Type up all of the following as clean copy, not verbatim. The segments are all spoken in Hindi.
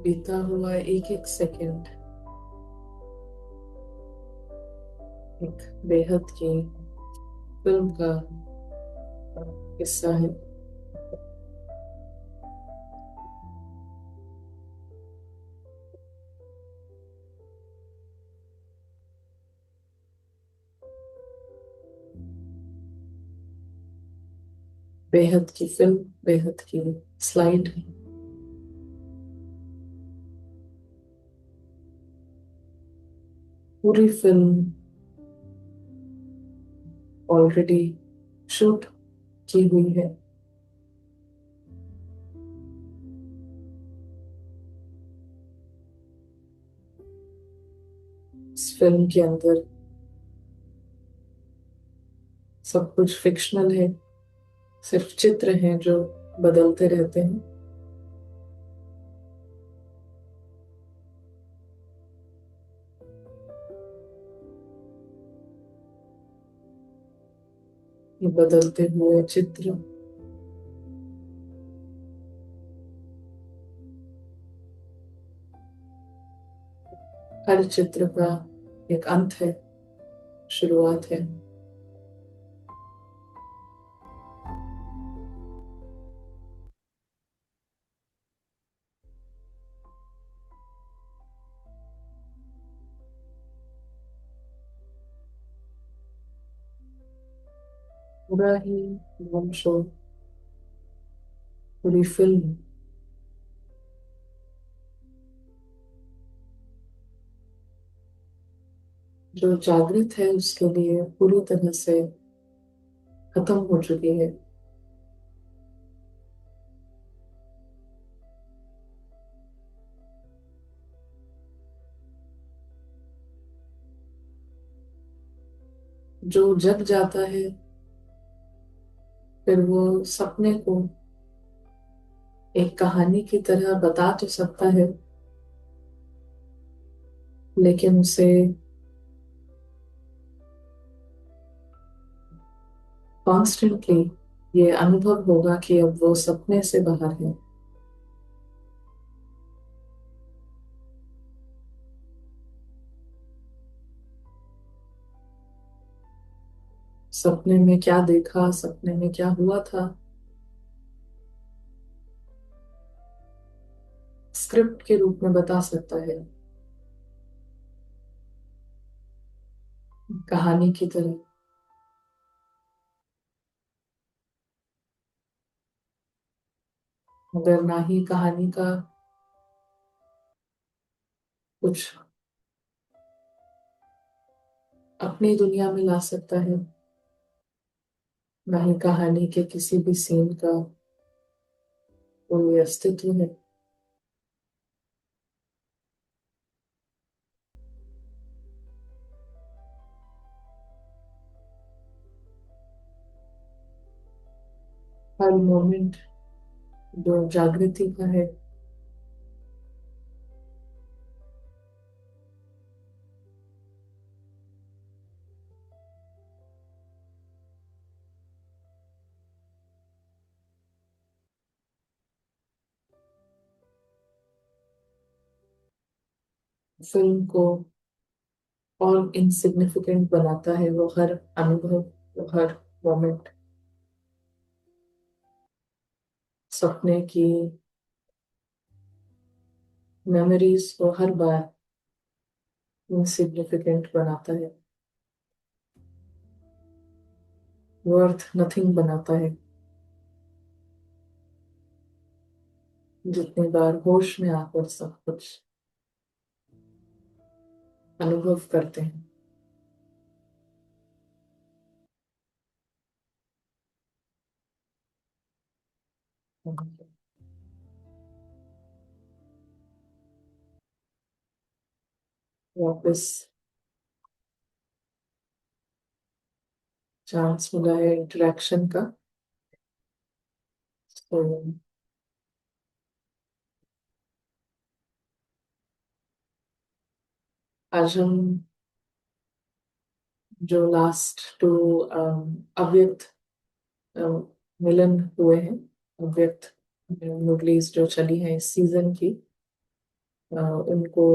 बीता हुआ एक एक सेकंड एक बेहद की फिल्म का हिस्सा है। बेहद की फिल्म, बेहद की स्लाइड। पूरी फिल्म ऑलरेडी शूट की हुई है। इस फिल्म के अंदर सब कुछ फिक्शनल है, सिर्फ चित्र हैं जो बदलते रहते हैं। ये बदलते हुए चित्र हर चित्र का एक अंत है, शुरुआत है। पूरा ही ड्रामा शो, पूरी फिल्म जो जागृत है उसके लिए पूरी तरह से खत्म हो चुकी है। जो जग जाता है फिर वो सपने को एक कहानी की तरह बता तो सकता है, लेकिन उसे कॉन्स्टेंटली ये अनुभव होगा कि अब वो सपने से बाहर है। सपने में क्या देखा, सपने में क्या हुआ था, स्क्रिप्ट के रूप में बता सकता है, कहानी की तरह। मगर ना ही कहानी का कुछ अपनी दुनिया में ला सकता है, ना ही कहानी के किसी भी सीन का कोई अस्तित्व है। हर मोमेंट जो जागृति का है, फिल्म को और इनसिग्निफिकेंट बनाता है वो हर अनुभव, वो हर मोमेंट। सपने की मेमोरीज को हर बार इनसिग्निफिकेंट बनाता है, वर्थ नथिंग बनाता है। जितनी बार होश में आकर सब कुछ अनुभव करते हैं। वापस चांस मिला है इंटरेक्शन का, तो आज हम जो लास्ट टू अव्यक्त मिलन हुए हैं, अव्यक्त मुरलीज जो चली हैं इस सीजन की, उनको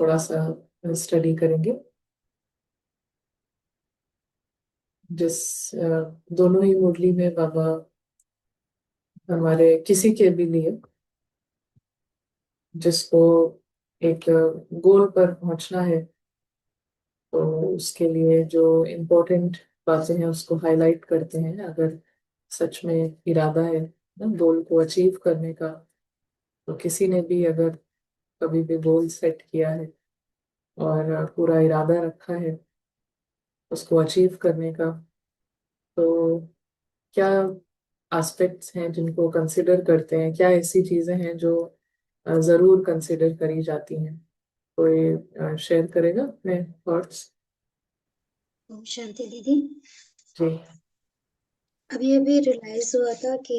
थोड़ा सा स्टडी करेंगे। जिस दोनों ही मुरली में बाबा हमारे किसी के भी लिए जिसको एक गोल पर पहुंचना है, तो उसके लिए जो इम्पोर्टेंट बातें हैं उसको हाईलाइट करते हैं। अगर सच में इरादा है ना गोल को अचीव करने का, तो किसी ने भी अगर कभी भी गोल सेट किया है और पूरा इरादा रखा है उसको अचीव करने का, तो क्या एस्पेक्ट्स हैं जिनको कंसिडर करते हैं, क्या ऐसी चीजें हैं जो जरूर कंसिडर करी जाती हैं? कोई शेयर करेगा अपने थॉट्स? ओम शांति दीदी। जी। अभी अभी रियलाइज हुआ था कि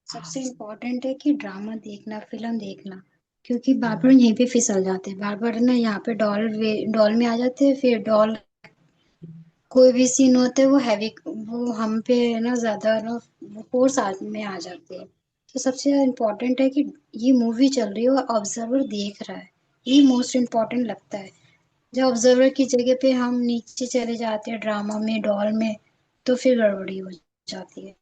सबसे इम्पोर्टेंट है कि ड्रामा देखना, फिल्म देखना, क्योंकि बार बार यहीं पे फिसल जाते हैं। बार बार ना यहाँ पे डॉल में आ जाते हैं, फिर डॉल कोई भी सीन होते हैं वो हैवी, वो हम पे ना ज्यादा ना वो फोर्स में आ जाते हैं। तो सबसे इम्पोर्टेंट है कि ये मूवी चल रही है और ऑब्जर्वर देख रहा है, ये मोस्ट इम्पोर्टेंट लगता है। जब ऑब्जर्वर की जगह पे हम नीचे चले जाते हैं ड्रामा में, डॉल में, तो फिर गड़बड़ी हो जाती है।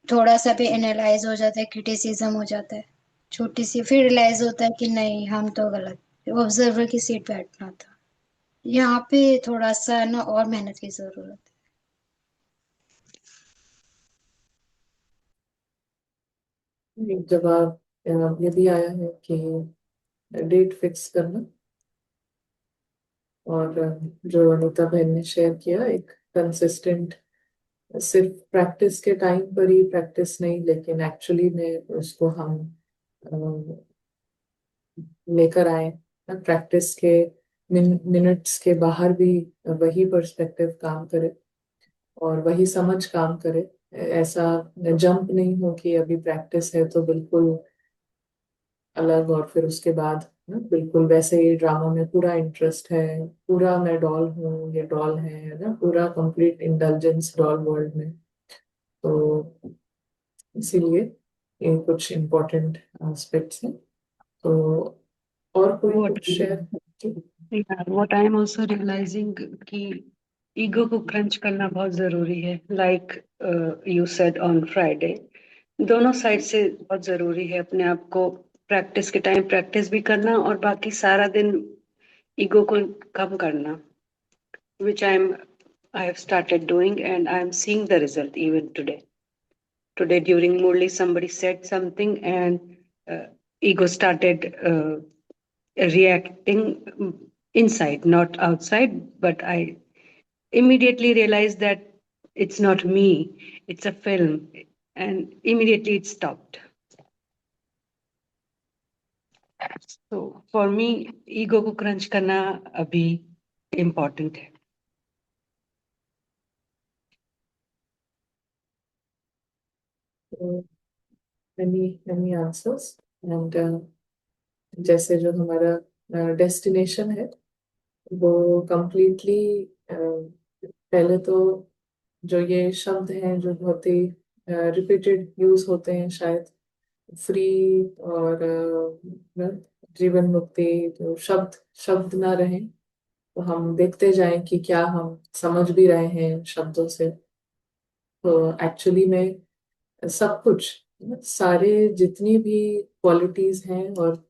थोड़ा सा भी एनालाइज हो जाता है, क्रिटिसिज्म हो जाता है, छोटी सी, फिर रियलाइज होता है कि नहीं हम तो गलत, ऑब्जर्वर की सीट बैठना था। यहाँ पे थोड़ा सा ना और मेहनत की जरूरत एक जवाब ये भी आया है कि डेट फिक्स करना, और जो अनीता बहन ने शेयर किया, एक कंसिस्टेंट, सिर्फ प्रैक्टिस के टाइम पर ही प्रैक्टिस नहीं, लेकिन एक्चुअली में उसको हम लेकर आए प्रैक्टिस के मिनट्स के बाहर भी वही पर्सपेक्टिव काम करे और वही समझ काम करे। ऐसा जंप नहीं हो कि अभी प्रैक्टिस है तो बिल्कुल अलग, और फिर उसके बाद बिल्कुल वैसे ही ड्रामा में पूरा इंटरेस्ट है, पूरा मैं डॉल हूँ, ये डॉल है ना, पूरा कंप्लीट इंडल्जेंस डॉल वर्ल्ड में। तो इसीलिए ये कुछ इम्पोर्टेंट एस्पेक्ट्स हैं। तो और कोई what कुछ share? yeah, what I am also realizing कि ईगो को क्रंच करना बहुत जरूरी है, like you said on Friday. दोनों साइड से बहुत जरूरी है अपने आप को प्रैक्टिस के टाइम प्रैक्टिस भी करना और बाकी सारा दिन ईगो को कम करना, which I have started doing and I am seeing the result even today. Today during Murli somebody said something and ego started reacting inside, not outside, but I immediately realized that it's not me, it's a film, and immediately it stopped. So for me, ego को crunch करना अभी important है. many answers, and जैसे जो हमारा डेस्टिनेशन है वो कंप्लीटली, पहले तो जो ये शब्द हैं जो बहुत ही रिपीटेड यूज होते हैं शायद, फ्री और जीवन मुक्ति, तो शब्द शब्द ना रहे, तो हम देखते जाएं कि क्या हम समझ भी रहे हैं इन शब्दों से। तो एक्चुअली में सब कुछ, सारे जितनी भी क्वालिटीज हैं और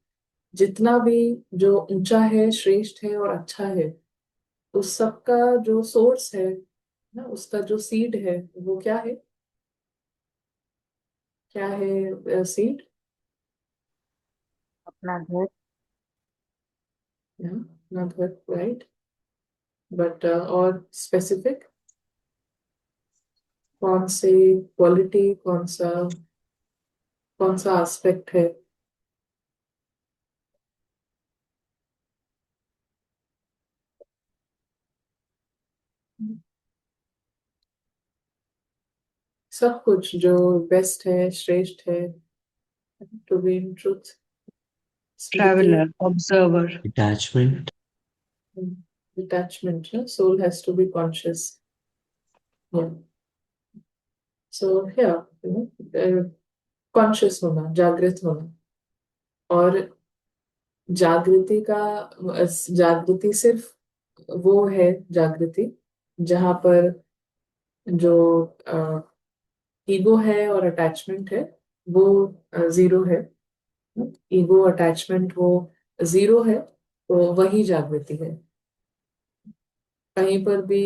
जितना भी जो ऊंचा है, श्रेष्ठ है और अच्छा है, उस सब का जो सोर्स है ना, उसका जो सीड है, वो क्या है? क्या है सीड? अपना घर। नॉट राइट, बट और स्पेसिफिक कौन सी क्वालिटी, कौन सा एस्पेक्ट है? सब कुछ जो बेस्ट है, श्रेष्ठ है, टू बी इन ट्रुथ, स्मृति, Traveler, observer. Detachment. Detachment, soul has to be conscious. Yeah. So yeah, conscious होना, जागृत होना, और जागृति सिर्फ वो है जागृति जहां पर जो ईगो है और अटैचमेंट है वो जीरो है। ईगो अटैचमेंट वो जीरो है, तो वही जागृति है। कहीं पर भी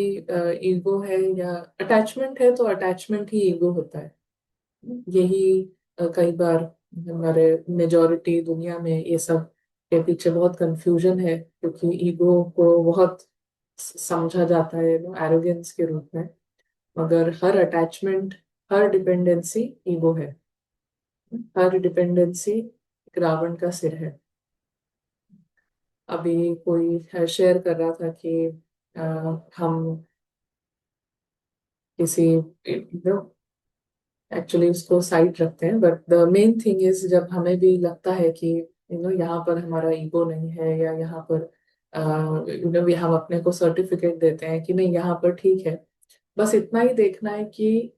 ईगो है या अटैचमेंट है, तो अटैचमेंट ही ईगो होता है। यही कई बार हमारे मेजॉरिटी दुनिया में ये सब के पीछे बहुत कंफ्यूजन है, क्योंकि ईगो को बहुत समझा जाता है एरोगेंस के रूप में। मगर हर अटैचमेंट, हर डिपेंडेंसी ईगो है। हर डिपेंडेंसी एक रावण का सिर है। अभी कोई शेयर कर रहा था कि अ, हम किसी एक्चुअली उसको साइड रखते हैं, but the main thing is जब हमें भी लगता है कि यहाँ पर हमारा ईगो नहीं है, या यहाँ पर हम अपने को सर्टिफिकेट देते हैं कि नहीं यहाँ पर ठीक है। बस इतना ही देखना है कि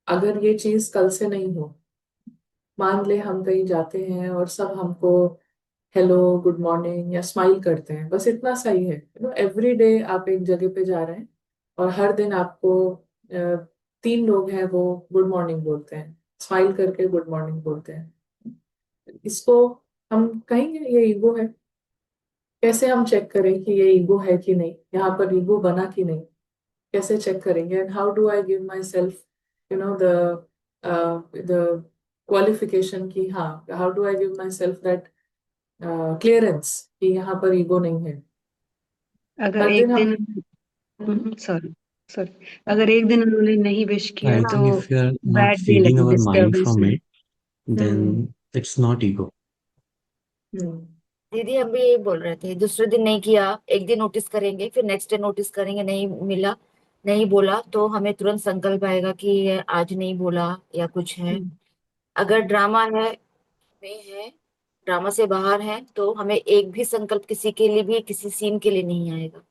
अगर ये चीज कल से नहीं हो, मान ले हम कहीं जाते हैं और सब हमको हेलो गुड मॉर्निंग या स्माइल करते हैं, बस इतना सही है। एवरी डे आप एक जगह पे जा रहे हैं और हर दिन आपको 3 लोग हैं वो गुड मॉर्निंग बोलते हैं, स्माइल करके गुड मॉर्निंग बोलते हैं। इसको हम कहेंगे ये ईगो है। कैसे हम चेक करें कि ये ईगो है कि नहीं, यहाँ पर ईगो बना कि नहीं? कैसे चेक करेंगे? And how do I give my self the qualification की, हाँ, how do I give my self that clearance कि यहाँ पर ईगो नहीं है? अगर हर दिन एक हम दिन, सॉरी सॉरी, अगर एक दिन उन्होंने नहीं विश किया I तो think if we are not bad day feeding लगे, our mind डिस्टर्बेंस from लगे। it, then it's not ego. हम्म, दीदी हम भी यही बोल रहे थे, दूसरे दिन नहीं किया, एक दिन नोटिस करेंगे, फिर नेक्स्ट डे नोटिस करेंगे, नहीं मिला, नहीं बोला, तो हमें तुरंत संकल्प आएगा कि ये आज नहीं बोला या कुछ है। हम्म, अगर ड्रामा है, में है, ड्रामा से बाहर है, तो हमें एक भी संकल्प किसी के लिए भी, किसी सीन के लिए नहीं आएगा।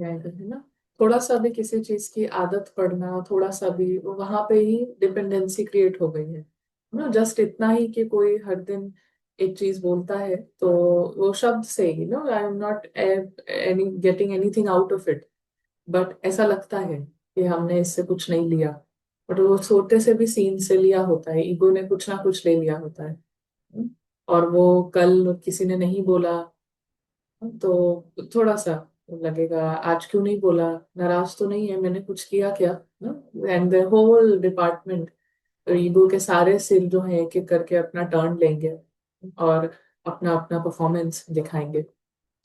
है ना? थोड़ा सा भी किसी चीज की आदत पड़ना, थोड़ा सा भी वहां पे ही डिपेंडेंसी क्रिएट हो गई है ना। जस्ट इतना ही कि कोई हर दिन एक चीज बोलता है, तो वो शब्द से ही I am not any getting anything out of it, but ऐसा लगता है कि हमने इससे कुछ नहीं लिया। बट वो छोटे से भी सीन से लिया होता है, ईगो ने कुछ ना कुछ ले लिया होता है। और वो कल किसी ने नहीं बोला, तो थोड़ा सा लगेगा आज क्यों नहीं बोला, नाराज तो नहीं है, मैंने कुछ किया क्या? And the whole department, ego के सारे सिर जो है एक एक करके अपना टर्न लेंगे और अपना अपना परफॉर्मेंस दिखाएंगे।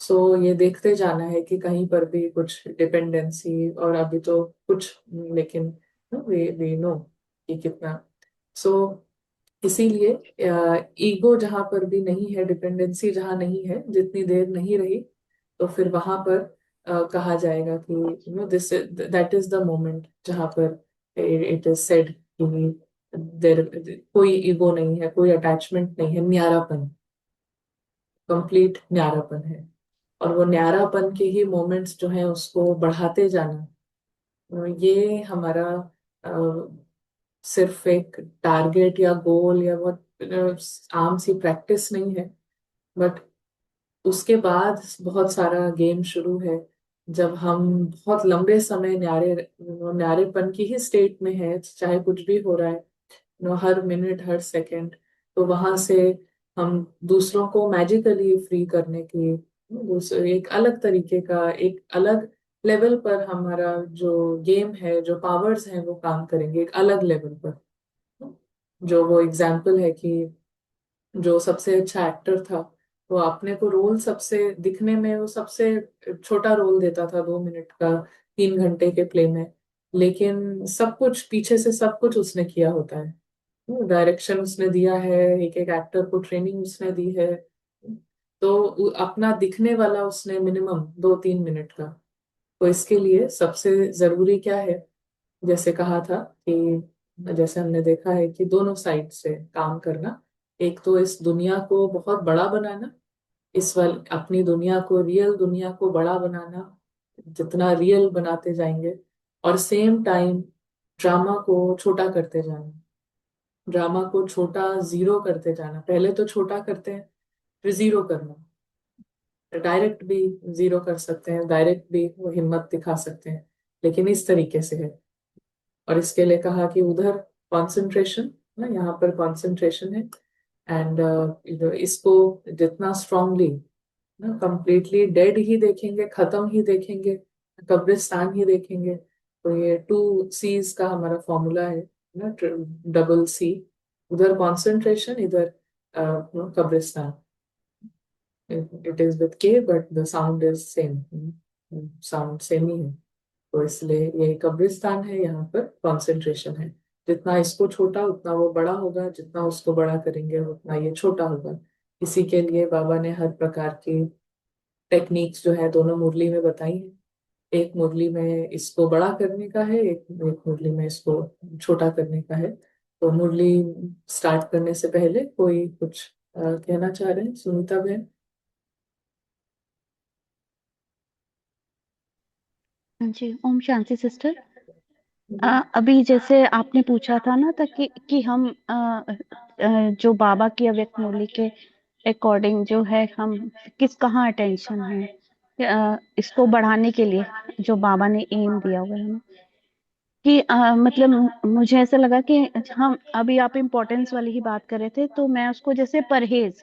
सो ये देखते जाना है कि कहीं पर भी कुछ डिपेंडेंसी, और अभी तो कुछ, लेकिन वी नो कि कितना। सो इसीलिए ईगो जहां पर भी नहीं है, डिपेंडेंसी जहां नहीं है, जितनी देर नहीं रही, तो फिर वहां पर कहा जाएगा कि this that is the moment जहां पर इट इज सेड कि देर कोई ईगो नहीं है, कोई अटैचमेंट नहीं है, न्यारापन, कंप्लीट न्यारापन है। और वो न्यारापन के ही मोमेंट्स जो है उसको बढ़ाते जाना, ये हमारा सिर्फ एक टारगेट या गोल या बहुत आम सी प्रैक्टिस नहीं है, बट उसके बाद बहुत सारा गेम शुरू है। जब हम बहुत लंबे समय न्यारेपन की ही स्टेट में है, चाहे कुछ भी हो रहा है, हर मिनट हर सेकंड, तो वहां से हम दूसरों को मैजिकली फ्री करने की दूसरे एक अलग तरीके का, एक अलग लेवल पर हमारा जो गेम है, जो पावर्स हैं वो काम करेंगे एक अलग लेवल पर। जो वो एग्जाम्पल है कि जो सबसे अच्छा एक्टर था, वो अपने को रोल सबसे दिखने में वो सबसे छोटा रोल देता था, 2 मिनट का, 3 घंटे के प्ले में, लेकिन सब कुछ पीछे से सब कुछ उसने किया होता है। डायरेक्शन उसने दिया है, एक एक एक्टर को ट्रेनिंग उसने दी है, तो अपना दिखने वाला उसने मिनिमम 2-3 मिनट का। तो इसके लिए सबसे जरूरी क्या है? जैसे कहा था कि जैसे हमने देखा है कि दोनों साइड से काम करना। एक तो इस दुनिया को बहुत बड़ा बनाना, इस वाल अपनी दुनिया को, रियल दुनिया को बड़ा बनाना, जितना रियल बनाते जाएंगे, और सेम टाइम ड्रामा को छोटा करते जाना। ड्रामा को छोटा, जीरो करते जाना। पहले तो छोटा करते हैं, फिर जीरो करना, डायरेक्ट भी जीरो कर सकते हैं, डायरेक्ट भी वो हिम्मत दिखा सकते हैं, लेकिन इस तरीके से है। और इसके लिए कहा कि उधर कॉन्सेंट्रेशन ना, यहाँ पर कॉन्सेंट्रेशन है, एंड इसको जितना स्ट्रांगली ना, कंप्लीटली डेड ही देखेंगे, खत्म ही देखेंगे, कब्रिस्तान ही देखेंगे। तो ये 2 C's का हमारा फॉर्मूला है ना, डबल C, उधर कॉन्सेंट्रेशन, इधर कब्रिस्तान। It is with K but the sound is same, sound same ही है। तो इसलिए ये कब्रिस्तान है, यहाँ पर कॉन्सेंट्रेशन है। जितना इसको छोटा उतना वो बड़ा होगा, जितना उसको बड़ा करेंगे उतना ये छोटा होगा। इसी के लिए बाबा ने हर प्रकार की टेक्निक्स जो है दोनों मुरली में बताई है। एक मुरली में इसको बड़ा करने का है, एक मुरली में इसको छोटा करने का है। तो मुरली स्टार्ट करने से पहले कोई कुछ कहना चाह रहे हैं, सुनीता बहन? जी, ओम शांति सिस्टर। अभी जैसे आपने पूछा था ना तक कि हम जो बाबा की अव्यक्त मूल्य के अकॉर्डिंग जो है हम किस कहाँ अटेंशन है इसको बढ़ाने के लिए जो बाबा ने एम दिया हुआ है हमें कि मतलब मुझे ऐसा लगा कि हम अभी आप इम्पोर्टेंस वाली ही बात कर रहे थे तो मैं उसको जैसे परहेज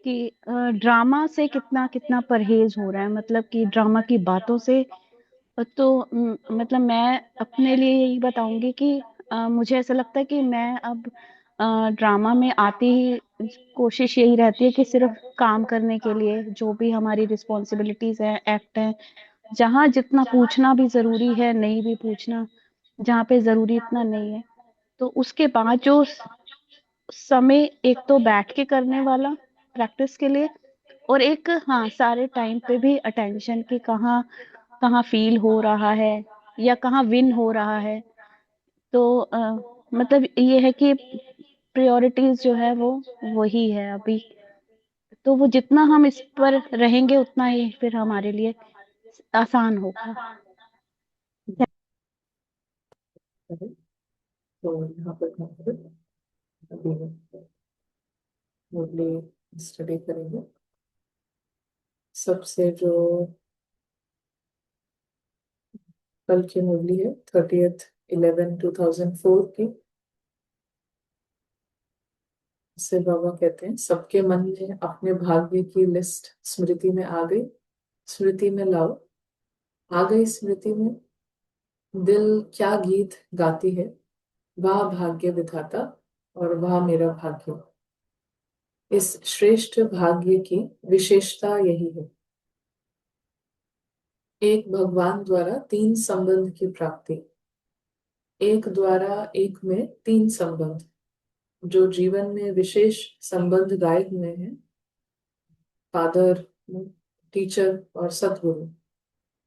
कि ड्रामा से कितना कितना परहेज हो रहा है, मतलब कि ड्रामा की बातों से। तो मतलब मैं अपने लिए यही बताऊंगी कि मुझे ऐसा लगता है कि मैं अब ड्रामा में आती ही कोशिश यही रहती है कि सिर्फ काम करने के लिए जो भी हमारी रिस्पॉन्सिबिलिटीज हैं, एक्ट हैं, जहाँ जितना पूछना भी जरूरी है नहीं भी पूछना, जहाँ पे जरूरी इतना नहीं है, तो उसके बाद जो समय एक तो बैठ के करने वाला प्रैक्टिस के लिए, और एक हाँ सारे टाइम पे भी अटेंशन कि कहाँ कहाँ फील हो रहा है या कहाँ विन हो रहा है। तो मतलब ये है कि प्रायोरिटीज जो है वो वही है अभी। तो वो जितना हम इस पर रहेंगे उतना ही फिर हमारे लिए आसान होगा। तो यहाँ पर अभी मुरली स्टडी करेंगे। सबसे जो कल की मुरली है 30/11/2004 की, इससे बाबा कहते हैं सबके मन में अपने भाग्य की लिस्ट स्मृति में आ गई, स्मृति में लाओ। आ गई स्मृति में, दिल क्या गीत गाती है, वाह भाग्य विधाता और वाह मेरा भाग्य। इस श्रेष्ठ भाग्य की विशेषता यही है, एक भगवान द्वारा 3 संबंध की प्राप्ति, एक द्वारा एक में 3 संबंध। जो जीवन में विशेष संबंध गाए हुए हैं, फादर, टीचर और सतगुरु,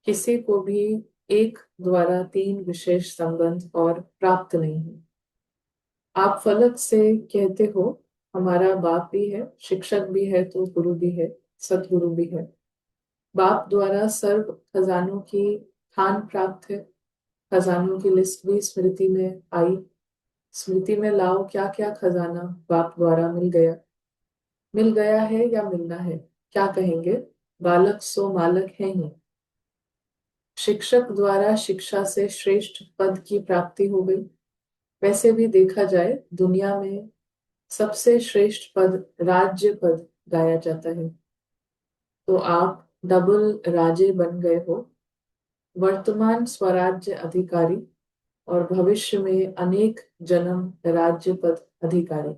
किसी को भी एक द्वारा 3 विशेष संबंध और प्राप्त नहीं है। आप फलक से कहते हो हमारा बाप भी है, शिक्षक भी है, तो गुरु भी है, सतगुरु भी है। बाप द्वारा सर्व खजानों की खान प्राप्त है, खजानों की लिस्ट भी स्मृति में आई। स्मृति में लाओ क्या क्या खजाना बाप द्वारा मिल गया है या मिलना है, क्या कहेंगे, बालक सो मालक है ही। शिक्षक द्वारा शिक्षा से श्रेष्ठ पद की प्राप्ति हो गई। वैसे भी देखा जाए दुनिया में सबसे श्रेष्ठ पद राज्य पद गाया जाता है। तो आप डबल राजे बन गए हो, वर्तमान स्वराज्य अधिकारी और भविष्य में अनेक जन्म राज्य पद अधिकारी।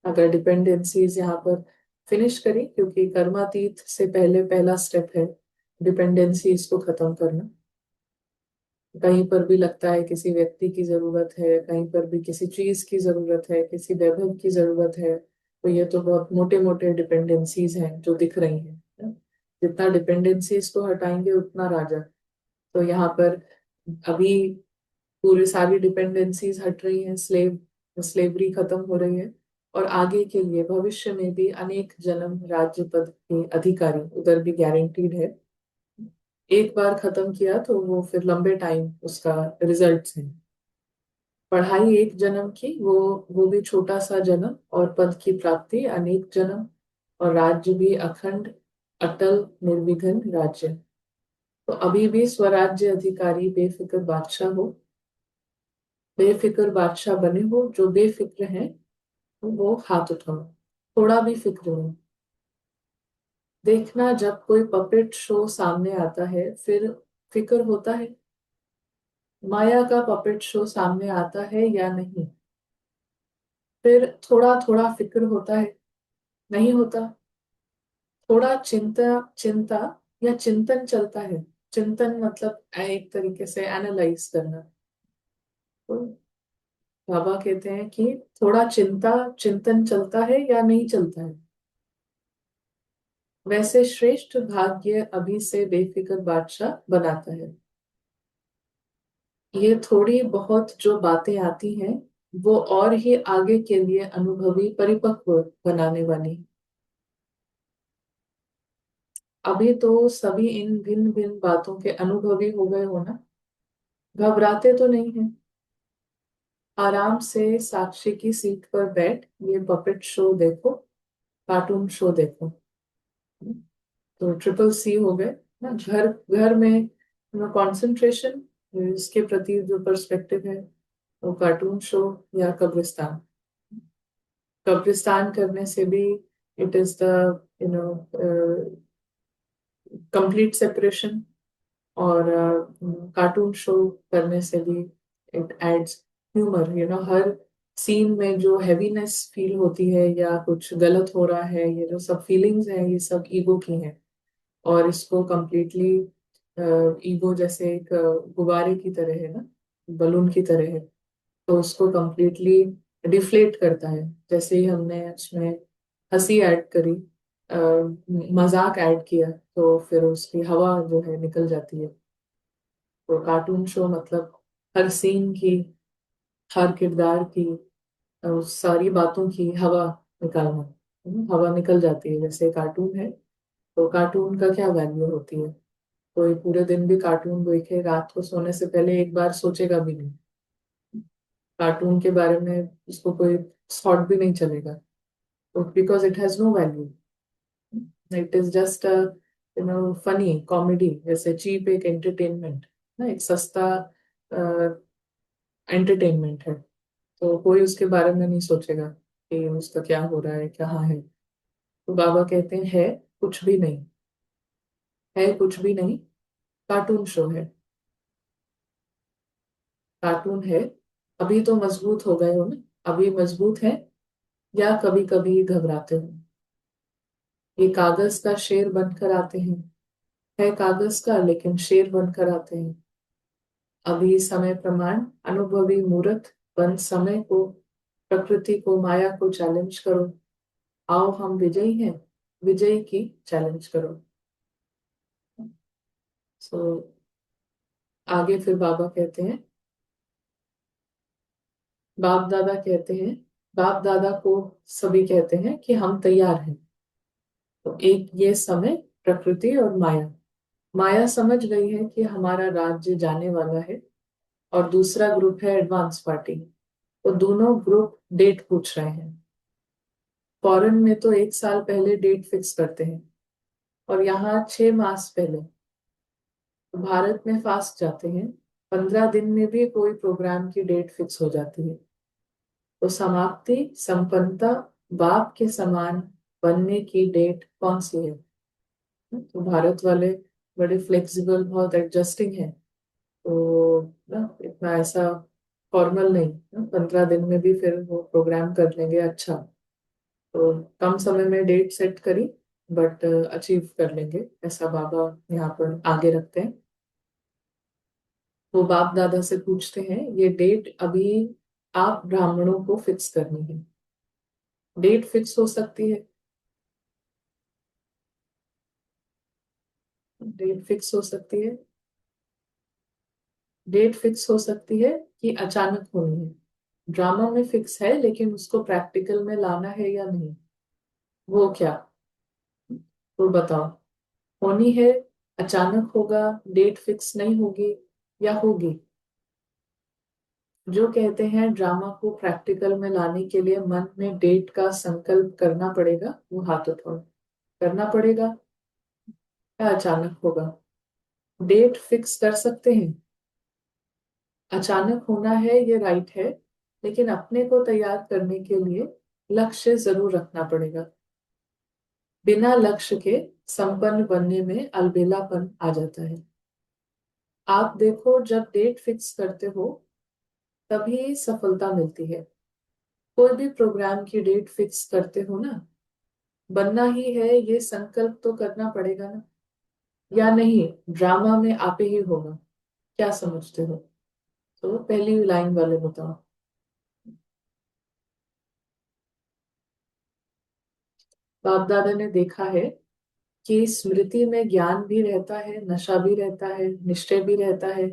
अगर डिपेंडेंसीज यहाँ पर फिनिश करी, क्योंकि कर्मातीत से पहले पहला स्टेप है डिपेंडेंसीज को खत्म करना। कहीं पर भी लगता है किसी व्यक्ति की जरूरत है, कहीं पर भी किसी चीज की जरूरत है, किसी वैभव की जरूरत है, तो ये तो बहुत मोटे मोटे डिपेंडेंसीज हैं जो दिख रही हैं। जितना डिपेंडेंसीज को हटाएंगे उतना राजा। तो यहाँ पर अभी पूरी सारी डिपेंडेंसीज हट रही हैं, स्लेवरी खत्म हो रही है, और आगे के लिए भविष्य में भी अनेक जन्म राज्य पद के अधिकारी उधर भी गारंटीड है। एक बार खत्म किया तो वो फिर लंबे टाइम उसका रिजल्ट्स है। पढ़ाई एक जन्म की, वो भी छोटा सा जन्म, और पद की प्राप्ति अनेक जन्म। और राज्य भी अखंड, अटल, निर्विघ्न राज्य। तो अभी भी स्वराज्य अधिकारी बेफिक्र बादशाह हो, बेफिक्र बादशाह बने हो। जो बेफिक्र हैं वो हाथ उठाओ, थोड़ा भी फिक्र नहीं। देखना, जब कोई पपेट शो सामने आता है फिर फिक्र होता है। माया का पपेट शो सामने आता है या नहीं, फिर थोड़ा थोड़ा फिक्र होता है, नहीं होता। थोड़ा चिंता चिंता या चिंतन चलता है। चिंतन मतलब एक तरीके से एनालाइज करना। तो बाबा कहते हैं कि थोड़ा चिंतन चलता है या नहीं चलता है। वैसे श्रेष्ठ भाग्य अभी से बेफिक्र बादशाह बनाता है। ये थोड़ी बहुत जो बातें आती हैं वो और ही आगे के लिए अनुभवी परिपक्व बनाने वाली। अभी तो सभी इन भिन्न भिन्न बातों के अनुभवी हो गए हो ना, घबराते तो नहीं है। आराम से साक्षी की सीट पर बैठ ये पपेट शो देखो, कार्टून शो देखो। तो ट्रिपल सी हो गए ना, घर घर में कंसंट्रेशन, इसके प्रति जो पर्सपेक्टिव है वो कार्टून शो या कब्रिस्तान। कब्रिस्तान करने से भी it is the you know complete separation, और कार्टून शो करने से भी इट एड्स ह्यूमर। हर सीन में जो हैवीनेस फील होती है या कुछ गलत हो रहा है, ये जो सब फीलिंग्स हैं ये सब ईगो की हैं। और इसको कंप्लीटली ईगो जैसे एक गुब्बारे की तरह है ना, बलून की तरह है। तो उसको कंप्लीटली डिफ्लेट करता है। जैसे ही हमने उसमें हंसी ऐड करी, अ, मजाक ऐड किया, तो फिर उसकी हवा जो है निकल जाती है। तो कार्टून शो मतलब हर सीन की, हर किरदार की, सारी बातों की हवा निकालना। हवा निकल जाती है। जैसे कार्टून है तो कार्टून का क्या वैल्यू होती है। कोई पूरे दिन भी कार्टून देखे, रात को सोने से पहले एक बार सोचेगा भी नहीं कार्टून के बारे में, उसको कोई थॉट भी नहीं चलेगा। तो because it has no value, it is just funny comedy. जैसे चीप एक एंटरटेनमेंट ना, एक सस्ता एंटरटेनमेंट है। तो कोई उसके बारे में नहीं सोचेगा कि उसका क्या हो रहा है, कहाँ है। तो बाबा कहते हैं है कुछ भी नहीं, है कुछ भी नहीं, कार्टून शो है, कार्टून है। अभी तो मजबूत हो गए हो ना, अभी मजबूत है या कभी कभी घबराते हो। ये कागज का शेर बनकर आते हैं, है कागज का लेकिन शेर बनकर आते हैं। अभी समय प्रमाण अनुभवी मूर्त बन समय को, प्रकृति को, माया को चैलेंज करो। आओ हम विजयी हैं, विजयी की चैलेंज करो। सो आगे फिर बाबा कहते हैं, बाप दादा कहते हैं, बाप दादा को सभी कहते हैं कि हम तैयार हैं। तो एक ये समय प्रकृति और माया, माया समझ गई है कि हमारा राज्य जाने वाला है, और दूसरा ग्रुप है एडवांस पार्टी। तो दोनों ग्रुप डेट पूछ रहे हैं। फॉरेन में तो 1 साल पहले डेट फिक्स करते हैं, और यहाँ 6 मास पहले। तो भारत में फास्ट जाते हैं, 15 दिन में भी कोई प्रोग्राम की डेट फिक्स हो जाती है। तो समाप्ति, संपन्नता, बाप के समान बनने की डेट कौन सी है। तो भारत वाले बड़े फ्लेक्सिबल, बहुत एडजस्टिंग है। तो ना इतना ऐसा फॉर्मल नहीं, 15 दिन में भी फिर वो प्रोग्राम कर लेंगे। अच्छा, तो कम समय में डेट सेट करी बट अचीव कर लेंगे, ऐसा बाबा यहाँ पर आगे रखते हैं। वो बाप दादा से पूछते हैं ये डेट अभी आप ब्राह्मणों को फिक्स करनी है। डेट फिक्स हो सकती है, डेट फिक्स हो सकती है, डेट फिक्स हो सकती है कि अचानक होनी है। ड्रामा में फिक्स है लेकिन उसको प्रैक्टिकल में लाना है या नहीं, वो क्या, तो बताओ। होनी है, अचानक होगा, डेट फिक्स नहीं होगी या होगी। जो कहते हैं ड्रामा को प्रैक्टिकल में लाने के लिए मन में डेट का संकल्प करना पड़ेगा, वो हाथ उठाओ। करना पड़ेगा या अचानक होगा? डेट फिक्स कर सकते हैं। अचानक होना है ये राइट है, लेकिन अपने को तैयार करने के लिए लक्ष्य जरूर रखना पड़ेगा। बिना लक्ष्य के संपन्न बनने में अलबेलापन आ जाता है। आप देखो, जब डेट फिक्स करते हो तभी सफलता मिलती है। कोई भी प्रोग्राम की डेट फिक्स करते हो ना, बनना ही है ये संकल्प तो करना पड़ेगा ना, या नहीं ड्रामा में आपे ही होगा? क्या समझते हो? तो पहली लाइन वाले बताओ। बाप दादा ने देखा है कि स्मृति में ज्ञान भी रहता है, नशा भी रहता है, निश्चय भी रहता है,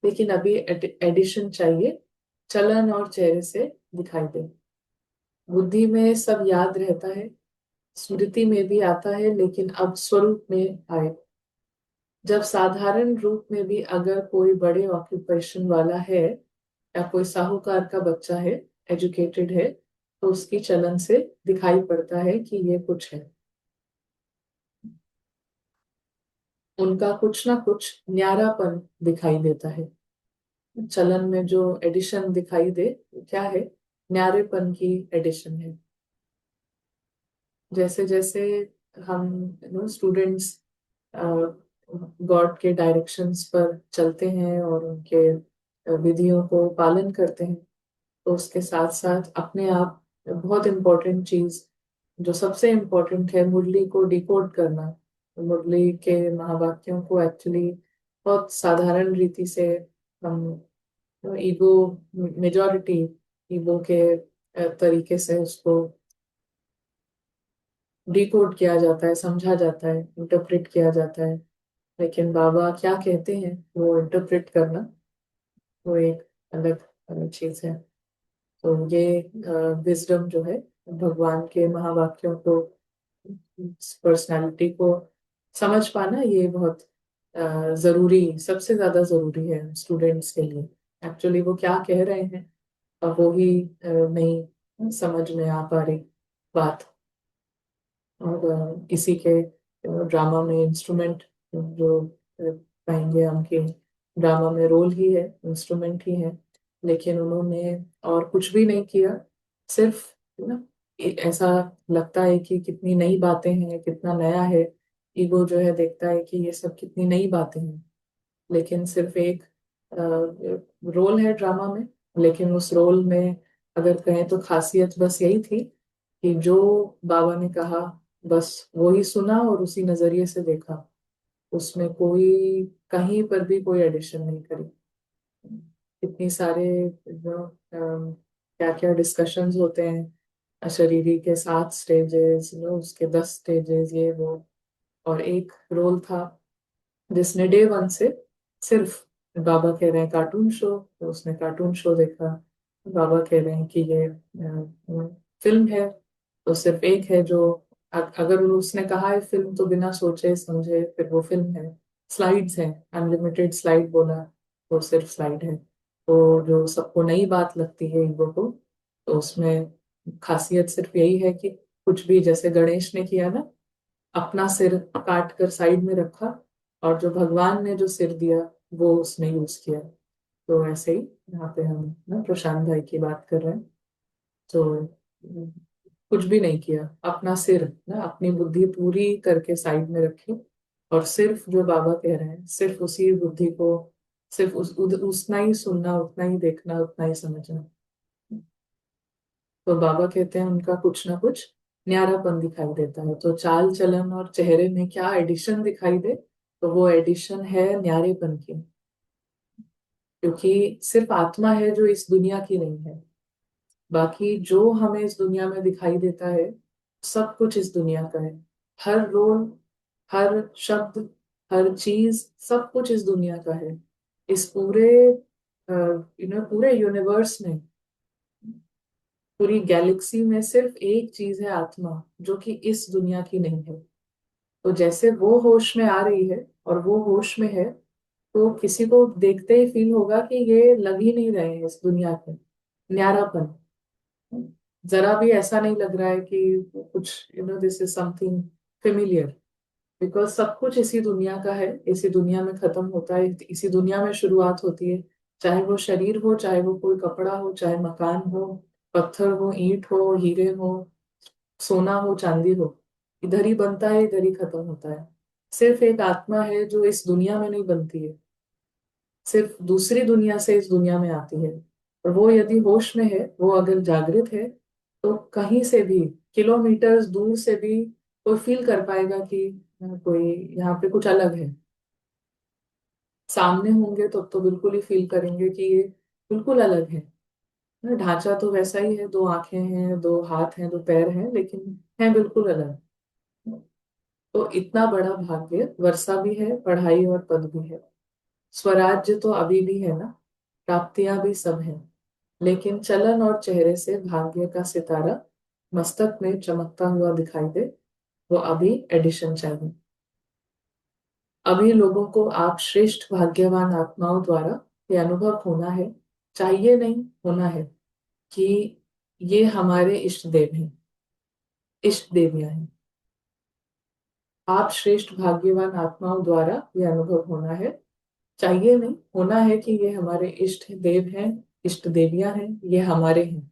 लेकिन अभी एडिशन चाहिए, चलन और चेहरे से दिखाई दे। बुद्धि में सब याद रहता है, स्मृति में भी आता है, लेकिन अब स्वरूप में आए। जब साधारण रूप में भी अगर कोई बड़े ऑक्यूपेशन वाला है या कोई साहूकार का बच्चा है, एजुकेटेड है, तो उसकी चलन से दिखाई पड़ता है कि ये कुछ है। उनका कुछ ना कुछ न्यारापन दिखाई देता है। चलन में जो एडिशन दिखाई दे, क्या है? न्यारेपन की एडिशन है। जैसे जैसे हम स्टूडेंट्स गॉड के डायरेक्शंस पर चलते हैं और उनके विधियों को पालन करते हैं, तो उसके साथ साथ अपने आप बहुत इम्पोर्टेंट चीज, जो सबसे इम्पोर्टेंट है, मुरली को डिकोड करना। मुरली के महावाक्यों को एक्चुअली बहुत साधारण रीति से हम ईगो, मेजॉरिटी ईगो के तरीके से उसको डिकोड किया जाता है, समझा जाता है, इंटरप्रेट किया जाता है। लेकिन बाबा क्या कहते हैं, वो इंटरप्रेट करना वो एक अलग चीज है। तो ये विजडम जो है, भगवान के महावाक्यों को, पर्सनालिटी को समझ पाना, ये बहुत जरूरी, सबसे ज्यादा जरूरी है स्टूडेंट्स के लिए। एक्चुअली वो क्या कह रहे हैं और वो ही नहीं समझ में आ पा रही बात। और इसी के ड्रामा में इंस्ट्रूमेंट जो पाएंगे हम कि ड्रामा में रोल ही है, इंस्ट्रूमेंट ही है, लेकिन उन्होंने और कुछ भी नहीं किया। सिर्फ ना, ऐसा लगता है कि कितनी नई बातें हैं, कितना नया है। ईगो जो है देखता है कि ये सब कितनी नई बातें हैं, लेकिन सिर्फ एक रोल है ड्रामा में। लेकिन उस रोल में अगर कहें तो खासियत बस यही थी कि जो बाबा ने कहा बस वो ही सुना और उसी नजरिए से देखा। उसमें कोई कहीं पर भी कोई एडिशन नहीं करी। इतनी सारे जो क्या क्या डिस्कशंस होते हैं, अशरीरी के 7 स्टेजेस, उसके 10 स्टेजेस, ये वो। और एक रोल था जिसने डे वन से सिर्फ, बाबा कह रहे हैं कार्टून शो, तो उसने कार्टून शो देखा। बाबा कह रहे हैं कि ये फिल्म है, तो सिर्फ एक है जो, अगर उसने कहा है फिल्म, तो बिना सोचे समझे फिर वो फिल्म है। स्लाइड्स हैं, अनलिमिटेड स्लाइड बोला, वो सिर्फ स्लाइड है। तो जो सबको नई बात लगती है ईगो को, तो उसमें खासियत सिर्फ यही है कि कुछ भी, जैसे गणेश ने किया ना, अपना सिर काट कर साइड में रखा, और जो भगवान ने जो सिर दिया वो उसने यूज किया। तो ऐसे ही यहाँ पे हम ना प्रशांत भाई की बात कर रहे हैं। तो कुछ भी नहीं किया, अपना सिर ना, अपनी बुद्धि पूरी करके साइड में रखी, और सिर्फ जो बाबा कह रहे हैं, सिर्फ उसी बुद्धि को, सिर्फ उतना ही सुनना, उतना ही देखना, उतना ही समझना। तो बाबा कहते हैं उनका कुछ ना कुछ न्यारापन दिखाई देता है। तो चाल चलन और चेहरे में क्या एडिशन दिखाई दे, तो वो एडिशन है न्यारेपन की। क्योंकि सिर्फ आत्मा है जो इस दुनिया की नहीं है। बाकी जो हमें इस दुनिया में दिखाई देता है, सब कुछ इस दुनिया का है। हर रोल, हर शब्द, हर चीज, सब कुछ इस दुनिया का है। इस पूरे पूरे यूनिवर्स में, पूरी गैलेक्सी में सिर्फ एक चीज है, आत्मा, जो कि इस दुनिया की नहीं है। तो जैसे वो होश में आ रही है और वो होश में है, तो किसी को देखते ही फील होगा कि ये लग ही नहीं रहे हैं इस दुनिया के, न्यारापन। जरा भी ऐसा नहीं लग रहा है कि कुछ this is something familiar, because सब कुछ इसी दुनिया का है, इसी दुनिया में खत्म होता है, इसी दुनिया में शुरुआत होती है। चाहे वो शरीर हो, चाहे वो कोई कपड़ा हो, चाहे मकान हो, पत्थर हो, ईंट हो, हीरे हो, सोना हो, चांदी हो, इधर ही बनता है, इधर ही खत्म होता है। सिर्फ एक आत्मा है जो इस दुनिया में नहीं बनती है, सिर्फ दूसरी दुनिया से इस दुनिया में आती है। और वो यदि होश में है, वो अगर जागृत है, तो कहीं से भी, किलोमीटर दूर से भी कोई फील कर पाएगा कि कोई यहाँ पे कुछ अलग है। सामने होंगे तो बिल्कुल ही फील करेंगे कि ये बिल्कुल अलग है। ढांचा तो वैसा ही है, दो आंखें हैं, दो हाथ हैं, दो पैर हैं, लेकिन है बिल्कुल अलग। तो इतना बड़ा भाग्य, वर्षा भी है, पढ़ाई और पद भी है, स्वराज्य तो अभी भी है ना, प्राप्तियां भी सब हैं, लेकिन चलन और चेहरे से भाग्य का सितारा मस्तक में चमकता हुआ दिखाई दे, वो अभी एडिशन चाहिए। अभी लोगों को आप श्रेष्ठ भाग्यवान आत्माओं द्वारा ये अनुभव होना है, चाहिए नहीं, होना है, कि ये हमारे इष्ट देव हैं, इष्ट देवियां हैं। आप श्रेष्ठ भाग्यवान आत्माओं द्वारा ये अनुभव होना है, चाहिए नहीं, होना है, कि ये हमारे इष्ट देव हैं, इष्ट देवियां हैं, ये हमारे हैं।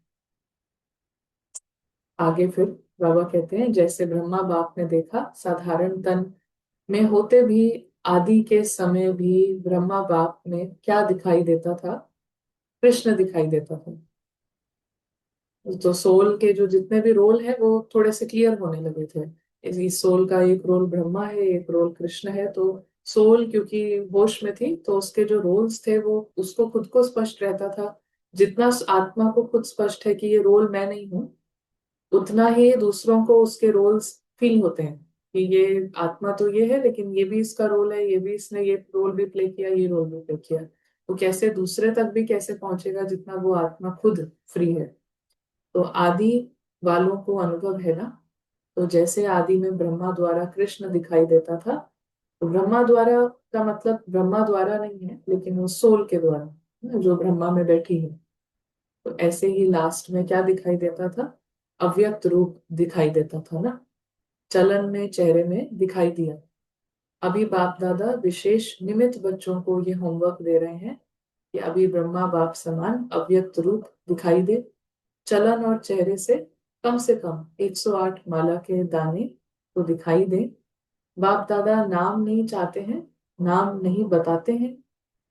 आगे फिर बाबा कहते हैं, जैसे ब्रह्मा बाप ने देखा, साधारण तन में होते भी आदि के समय भी ब्रह्मा बाप में क्या दिखाई देता था? कृष्ण दिखाई देता था। तो सोल के जो जितने भी रोल है वो थोड़े से क्लियर होने लगे थे। इस सोल का एक रोल ब्रह्मा है, एक रोल कृष्ण है। तो सोल क्योंकि होश में थी, तो उसके जो रोल्स थे वो उसको खुद को स्पष्ट रहता था। जितना आत्मा को खुद स्पष्ट है कि ये रोल मैं नहीं हूँ, उतना ही दूसरों को उसके रोल्स फील होते हैं कि ये आत्मा तो ये है, लेकिन ये भी इसका रोल है, ये भी इसने ये रोल भी प्ले किया, ये रोल भी प्ले किया। तो कैसे दूसरे तक भी कैसे पहुंचेगा जितना वो आत्मा खुद फ्री है। तो आदि वालों को अनुभव है ना। तो जैसे आदि में ब्रह्मा द्वारा कृष्ण दिखाई देता था, तो ब्रह्मा द्वारा का मतलब ब्रह्मा द्वारा नहीं है, लेकिन वो सोल के द्वारा, जो ब्रह्मा में बैठी है। तो ऐसे ही लास्ट में क्या दिखाई देता था? अव्यक्त रूप दिखाई देता था ना, चलन में, चेहरे में दिखाई दिया। अभी बाप दादा विशेष निमित्त बच्चों को ये होमवर्क दे रहे हैं कि अभी ब्रह्मा बाप समान अव्यक्त रूप दिखाई दे, चलन और चेहरे से कम 108 माला के दाने तो दिखाई दे। बाप दादा नाम नहीं चाहते हैं, नाम नहीं बताते हैं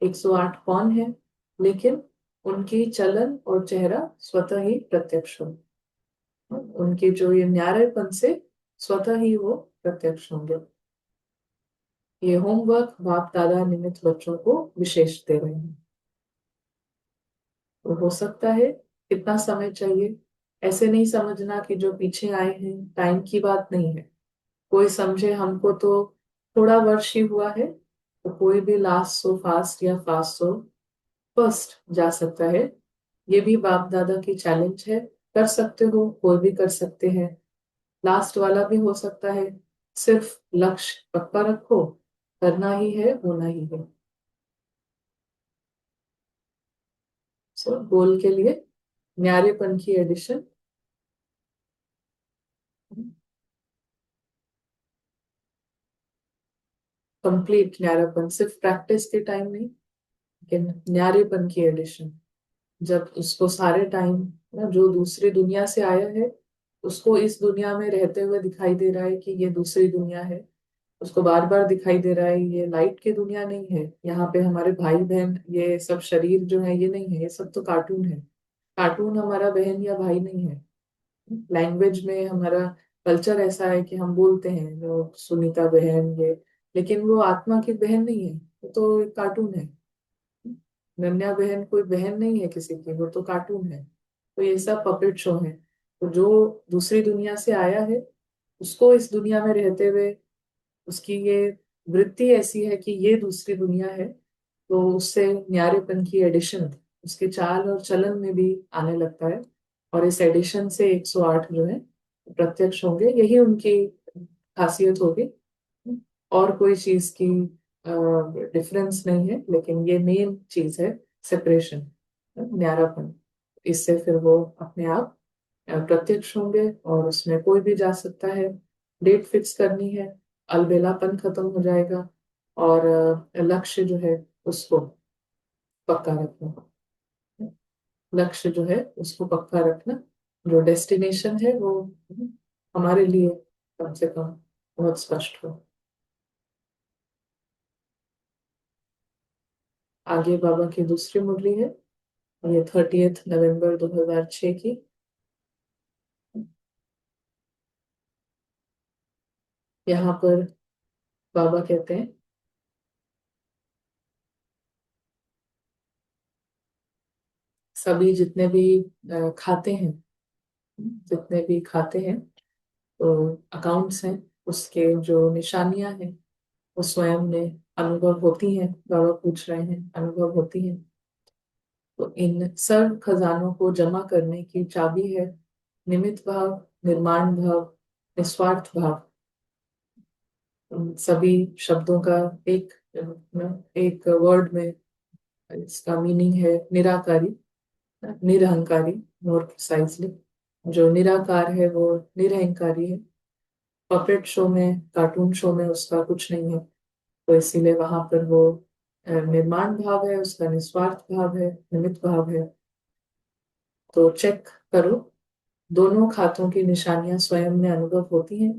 108 कौन है, लेकिन उनकी चलन और चेहरा स्वतः ही प्रत्यक्ष हो। उनके जो ये न्यारेपन से स्वतः ही वो प्रत्यक्ष होंगे। ये होमवर्क बाप दादा निमित्त बच्चों को विशेष दे रहे हैं। तो हो सकता है, कितना समय चाहिए ऐसे नहीं समझना कि जो पीछे आए हैं टाइम की बात नहीं है। कोई समझे हमको तो थोड़ा वर्ष ही हुआ है, तो कोई भी लास्ट सो फास्ट या फास्ट सो फर्स्ट जा सकता है। ये भी बाप दादा की चैलेंज है, कर सकते हो, कोई भी कर सकते हैं, लास्ट वाला भी हो सकता है। सिर्फ लक्ष्य पक्का रखो, करना ही है, होना ही है। सो गोल के लिए न्यारेपन की एडिशन, कंप्लीट न्यारेपन, सिर्फ प्रैक्टिस के टाइम नहीं, लेकिन न्यारेपन की एडिशन। जब उसको सारे टाइम ना, जो दूसरी दुनिया से आया है उसको इस दुनिया में रहते हुए दिखाई दे रहा है कि ये दूसरी दुनिया है, उसको बार बार दिखाई दे रहा है ये लाइट की दुनिया नहीं है, यहाँ पे हमारे भाई बहन ये सब शरीर जो है ये नहीं है, ये सब तो कार्टून है। कार्टून हमारा बहन या भाई नहीं है। लैंग्वेज में हमारा कल्चर ऐसा है कि हम बोलते हैं जो सुनीता बहन ये, लेकिन वो आत्मा की बहन नहीं है, वो तो एक कार्टून है। नन्या बहन कोई बहन नहीं है किसी की, वो तो कार्टून है। तो ये सब पपेट शो है। तो जो दूसरी दुनिया से आया है उसको इस दुनिया में रहते हुए उसकी ये वृत्ति ऐसी है कि ये दूसरी दुनिया है, तो उससे न्यारेपन की एडिशन उसके चाल और चलन में भी आने लगता है। और इस एडिशन से 108 जो है प्रत्यक्ष होंगे, यही उनकी खासियत होगी। और कोई चीज की डिफरेंस नहीं है, लेकिन ये मेन चीज है, सेपरेशन, न्यारापन। इससे फिर वो अपने आप प्रत्यक्ष होंगे और उसमें कोई भी जा सकता है। डेट फिक्स करनी है, अलबेलापन खत्म हो जाएगा, और लक्ष्य जो है उसको पक्का रखना। लक्ष्य जो है उसको पक्का रखना, जो डेस्टिनेशन है वो हमारे लिए कम से कम बहुत स्पष्ट हो। आगे बाबा की दूसरी मुरली है, ये 30 नवंबर 2006 की। यहाँ पर बाबा कहते हैं, सभी जितने भी खाते हैं, जितने भी खाते हैं, तो अकाउंट्स हैं, उसके जो निशानियां हैं वो स्वयं में अनुभव होती हैं। बाबा पूछ रहे हैं, अनुभव होती हैं। तो इन सर्व खजानों को जमा करने की चाबी है निमित्त भाव, निर्माण भाव, निस्वार्थ भाव। उन सभी शब्दों का एक एक वर्ड में इसका मीनिंग है निराकारी, निरहंकारी। मोर प्रिसाइजली, जो निराकार है वो निरहंकारी है। पपेट शो में, कार्टून शो में उसका कुछ नहीं है, तो इसीलिए वहां पर वो निर्माण भाव है, उसका निस्वार्थ भाव है, निमित्त भाव है। तो चेक करो, दोनों खातों की निशानियां स्वयं में अनुभव होती हैं।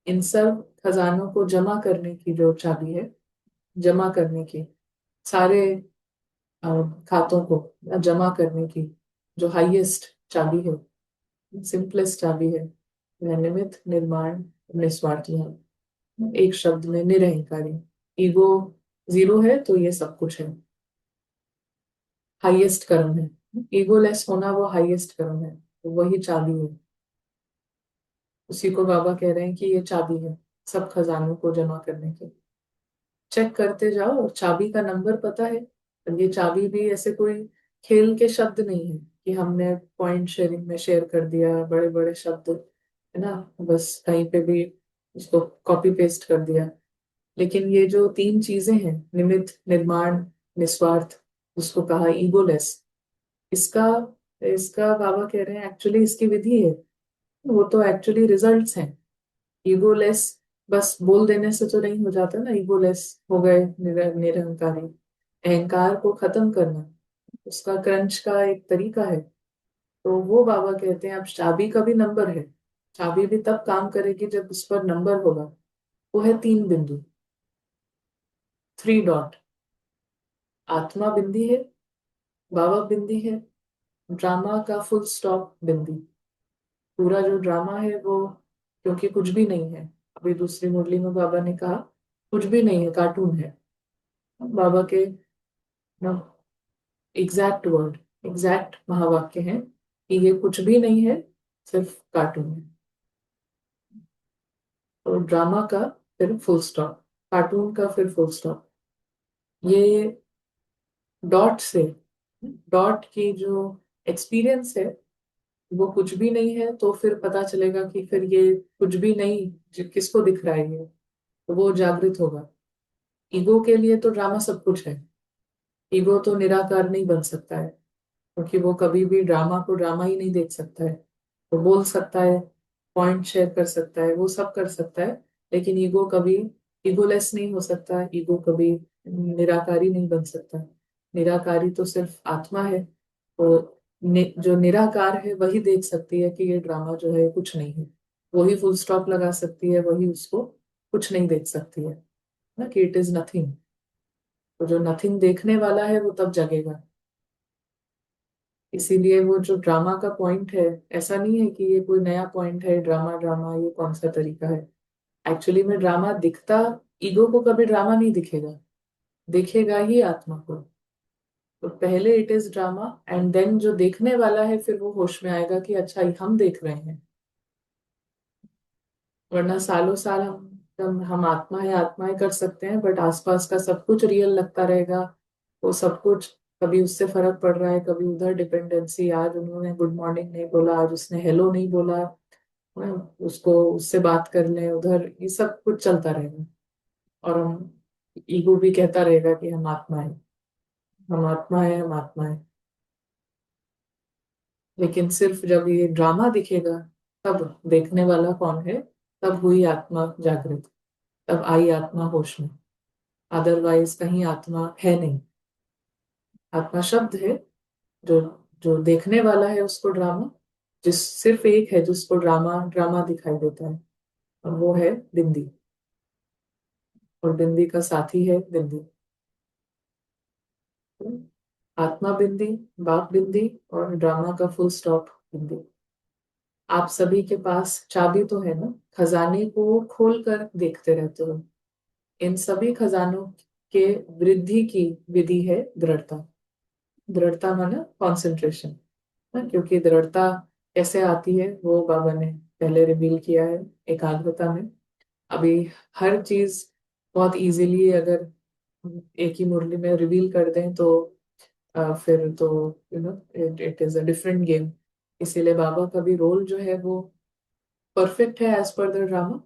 इन सब खजानों को जमा करने की जो चाबी है, जमा करने की, सारे अ, खातों को जमा करने की जो हाईएस्ट चाबी है, सिंपलेस्ट चाबी है, वह निमित्त, निर्माण, निस्वार्थ भाव। एक शब्द में निरहंकारी। ईगो जीरो है तो ये सब कुछ है, हाईएस्ट कर्म है। ईगोलेस होना वो हाईएस्ट कर्म है, तो वही चाबी है। उसी को बाबा कह रहे हैं कि ये चाबी है सब खजानों को जमा करने की। चेक करते जाओ, और चाबी का नंबर पता है। और ये चाबी भी ऐसे कोई खेल के शब्द नहीं है कि हमने पॉइंट शेयरिंग में शेयर कर दिया बड़े बड़े शब्द, है ना, बस कहीं पे भी उसको कॉपी पेस्ट कर दिया। लेकिन ये जो तीन चीजें हैं, निमित्त, निर्माण, निस्वार्थ, उसको कहा ईगोलेस, इसका इसका बाबा कह रहे हैं एक्चुअली इसकी विधि है। वो तो एक्चुअली रिजल्ट्स हैं। ईगोलेस बस बोल देने से तो नहीं हो जाता ना, ईगोलेस हो गए, निरहंकारी। अहंकार को खत्म करना, उसका क्रंच का एक तरीका है। तो वो बाबा कहते हैं अब चाबी का भी नंबर है। चाबी भी तब काम करेगी जब उस पर नंबर होगा। वो है 3 बिंदु, 3 डॉट। आत्मा बिंदी है, बाबा बिंदी है, ड्रामा का फुल स्टॉप बिंदी। पूरा जो ड्रामा है वो, क्योंकि कुछ भी नहीं है, अभी दूसरी मुरली में बाबा ने कहा कुछ भी नहीं है, कार्टून है। बाबा के एग्जैक्ट वर्ड, एग्जैक्ट महावाक्य है कि ये कुछ भी नहीं है, सिर्फ कार्टून है। तो ड्रामा का फिर फुल स्टॉप, कार्टून का फिर फुल स्टॉप। ये डॉट से, डॉट की जो एक्सपीरियंस है वो कुछ भी नहीं है, तो फिर पता चलेगा कि फिर ये कुछ भी नहीं किसको दिख रहा है ये, तो वो जागृत होगा। ईगो के लिए तो ड्रामा सब कुछ है। ईगो तो निराकार नहीं बन सकता है, क्योंकि वो कभी भी ड्रामा को ड्रामा ही नहीं देख सकता है। वो बोल सकता है, पॉइंट शेयर कर सकता है, वो सब कर सकता है, लेकिन ईगो कभी ईगोलेस नहीं हो सकता। ईगो कभी निराकारी नहीं बन सकता। निराकारी तो सिर्फ आत्मा है। तो जो निराकार है वही देख सकती है कि ये ड्रामा जो है कुछ नहीं है। वही फुल स्टॉप लगा सकती है, वही उसको कुछ नहीं देख सकती है ना, कि इट इज नथिंग। तो जो नथिंग देखने वाला है वो तब जगेगा। इसीलिए वो जो ड्रामा का पॉइंट है, ऐसा नहीं है कि ये कोई नया पॉइंट है, ड्रामा ड्रामा ये कौन सा तरीका है। एक्चुअली में ड्रामा दिखता, ईगो को कभी ड्रामा नहीं दिखेगा, दिखेगा ही आत्मा को। तो पहले it is drama, and then जो देखने वाला है फिर वो होश में आएगा कि अच्छा ये हम देख रहे हैं। वरना सालों साल हम आत्मा है, आत्माएं कर सकते हैं, बट आसपास का सब कुछ रियल लगता रहेगा। वो सब कुछ कभी उससे फर्क पड़ रहा है, कभी उधर डिपेंडेंसी, आज उन्होंने गुड मॉर्निंग नहीं बोला, आज उसने हेलो नहीं बोला, उसको उससे बात कर लें, उधर ये सब कुछ चलता रहेगा। और हम ईगो भी कहता रहेगा कि हम आत्मा है, हम आत्मा है, हम आत्मा है। लेकिन सिर्फ जब ये ड्रामा दिखेगा तब देखने वाला कौन है, तब हुई आत्मा जागृत, तब आई आत्मा होश में। अदरवाइज कहीं आत्मा है नहीं। आत्मा शब्द है, जो जो देखने वाला है उसको ड्रामा, जिस सिर्फ एक है जिसको ड्रामा ड्रामा दिखाई देता है, और वो है बिंदी। और बिंदी का साथी है बिंदी। आत्मा बिंदी, बाप बिंदी, और ड्रामा का फुल स्टॉप बिंदी। आप सभी के पास चाबी तो है ना, खजाने को खोल कर देखते रहते हो। इन सभी खजानों के वृद्धि की विधि है दृढ़ता। दृढ़ता माना कॉन्सेंट्रेशन। क्योंकि दृढ़ता कैसे आती है वो बाबा ने पहले रिवील किया है एकाग्रता में। अभी हर चीज बहुत इजीली अगर एक ही मुरली में रिवील कर दें तो फिर तो it is a different game. इसीलिए बाबा का भी रोल जो है वो परफेक्ट है एज पर द ड्रामा।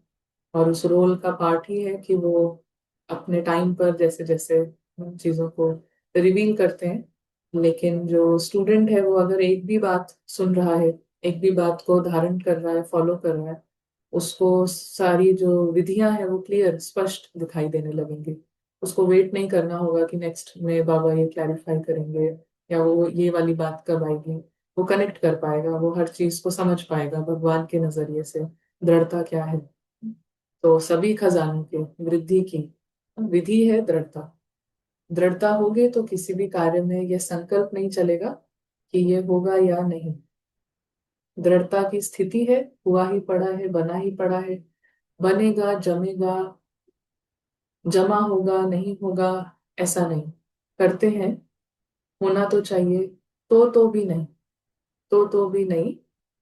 और उस रोल का पार्ट ही है कि वो अपने टाइम पर जैसे जैसे चीजों को रिवील करते हैं। लेकिन जो स्टूडेंट है वो अगर एक भी बात सुन रहा है, एक भी बात को धारण कर रहा है, फॉलो कर रहा है, उसको सारी जो विधियां हैं वो क्लियर स्पष्ट दिखाई देने लगेंगी। उसको वेट नहीं करना होगा कि नेक्स्ट में बाबा ये क्लैरिफाई करेंगे या वो ये वाली बात कब आएगी। वो कनेक्ट कर पाएगा, वो हर चीज को समझ पाएगा भगवान के नजरिए से दृढ़ता क्या है। तो सभी खजानों के वृद्धि की विधि है दृढ़ता। दृढ़ता होगी तो किसी भी कार्य में यह संकल्प नहीं चलेगा कि ये होगा या नहीं। दृढ़ता की स्थिति है, हुआ ही पड़ा है, बना ही पड़ा है, बनेगा, जमेगा, जमा होगा, नहीं होगा, ऐसा नहीं करते हैं। होना तो चाहिए, तो भी नहीं, तो भी नहीं।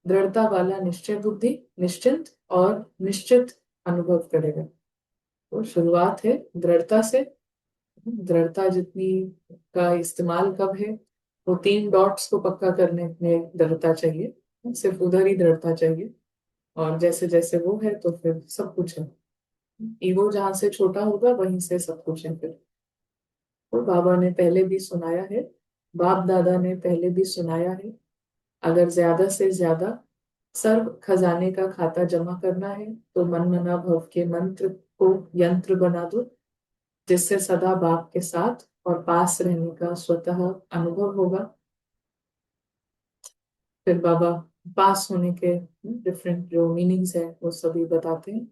दृढ़ता वाला निश्चय बुद्धि निश्चिंत और निश्चित अनुभव करेगा। तो शुरुआत है दृढ़ता से। दृढ़ता जितनी का इस्तेमाल कब है, वो 3 डॉट्स को पक्का करने में दृढ़ता चाहिए, सिर्फ उधर ही दृढ़ता चाहिए। और जैसे जैसे वो है तो फिर सब कुछ है। ईगो जहां से छोटा होगा वहीं से सब कुछ है फिर। तो बाबा ने पहले भी सुनाया है, बाप दादा ने पहले भी सुनाया है, अगर ज्यादा से ज्यादा सर्व खजाने का खाता जमा करना है तो मन मना भव के मंत्र को यंत्र बना दो, जिससे सदा बाप के साथ और पास रहने का स्वतः अनुभव होगा। फिर बाबा पास होने के डिफरेंट जो मीनिंग्स है वो सभी बताते हैं।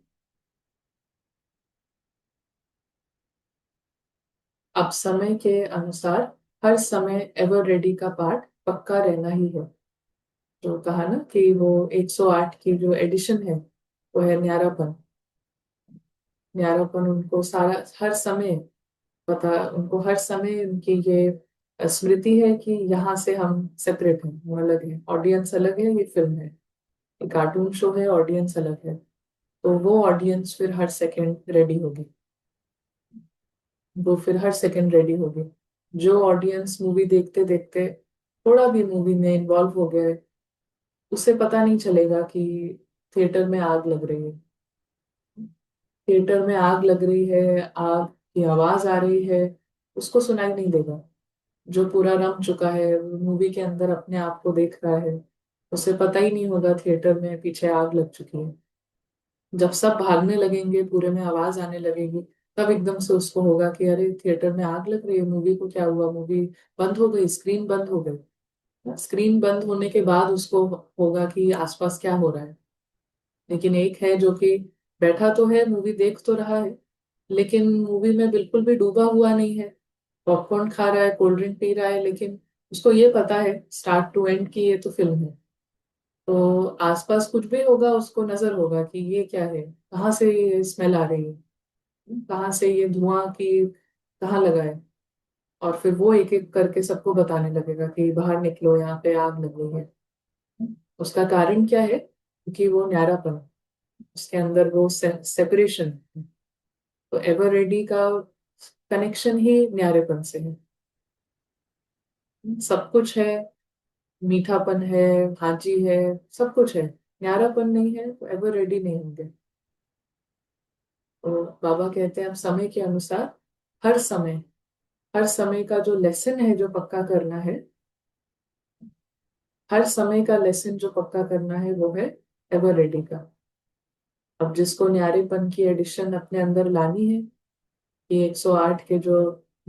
अब समय के अनुसार हर समय एवर रेडी का पाठ पक्का रहना ही है। जो कहा ना कि वो 108 की जो एडिशन है वो है न्यारापन। न्यारापन उनको सारा हर समय पता, उनको हर समय उनकी ये स्मृति है कि यहाँ से हम सेपरेट हैं, वो अलग है, ऑडियंस अलग है, ये फिल्म है, ये कार्टून शो है, ऑडियंस अलग है। तो वो ऑडियंस फिर हर सेकंड रेडी होगी। वो फिर हर सेकंड रेडी होगी। जो ऑडियंस मूवी देखते देखते थोड़ा भी मूवी में इन्वॉल्व हो गया है, उसे पता नहीं चलेगा कि थिएटर में आग लग रही है। थिएटर में आग लग रही है, आग की आवाज आ रही है, उसको सुनाई नहीं देगा। जो पूरा रम चुका है मूवी के अंदर, अपने आप को देख रहा है, उसे पता ही नहीं होगा थिएटर में पीछे आग लग चुकी है। जब सब भागने लगेंगे, पूरे में आवाज आने लगेगी, तब एकदम से उसको होगा कि अरे थिएटर में आग लग रही है, मूवी को क्या हुआ, मूवी बंद हो गई, स्क्रीन बंद हो गई। स्क्रीन बंद होने के बाद उसको होगा कि आसपास क्या हो रहा है। लेकिन एक है जो कि बैठा तो है, मूवी देख तो रहा है, लेकिन मूवी में बिल्कुल भी डूबा हुआ नहीं है, पॉपकॉर्न खा रहा है, कोल्ड ड्रिंक पी रहा है, लेकिन उसको ये पता है स्टार्ट टू एंड की ये तो फिल्म है। तो आसपास कुछ भी होगा उसको नजर होगा कि ये क्या है, कहाँ से ये स्मेल आ रही है, कहाँ से ये धुआं की, कहाँ लगा है। और फिर वो एक एक करके सबको बताने लगेगा कि बाहर निकलो, यहाँ पे आग लग गई है। उसका कारण क्या है? क्योंकि वो न्यारापन, उसके अंदर वो सेपरेशन। तो एवर रेडी का कनेक्शन ही न्यारेपन से है। सब कुछ है, मीठापन है, भाजी है, सब कुछ है, न्यारापन नहीं है तो एवर रेडी नहीं होंगे। तो बाबा कहते हैं अब समय के अनुसार हर समय का जो लेसन है जो पक्का करना है, हर समय का लेसन जो पक्का करना है वो है एवर रेडी का। अब जिसको न्यारेपन की एडिशन अपने अंदर लानी है कि 108 के जो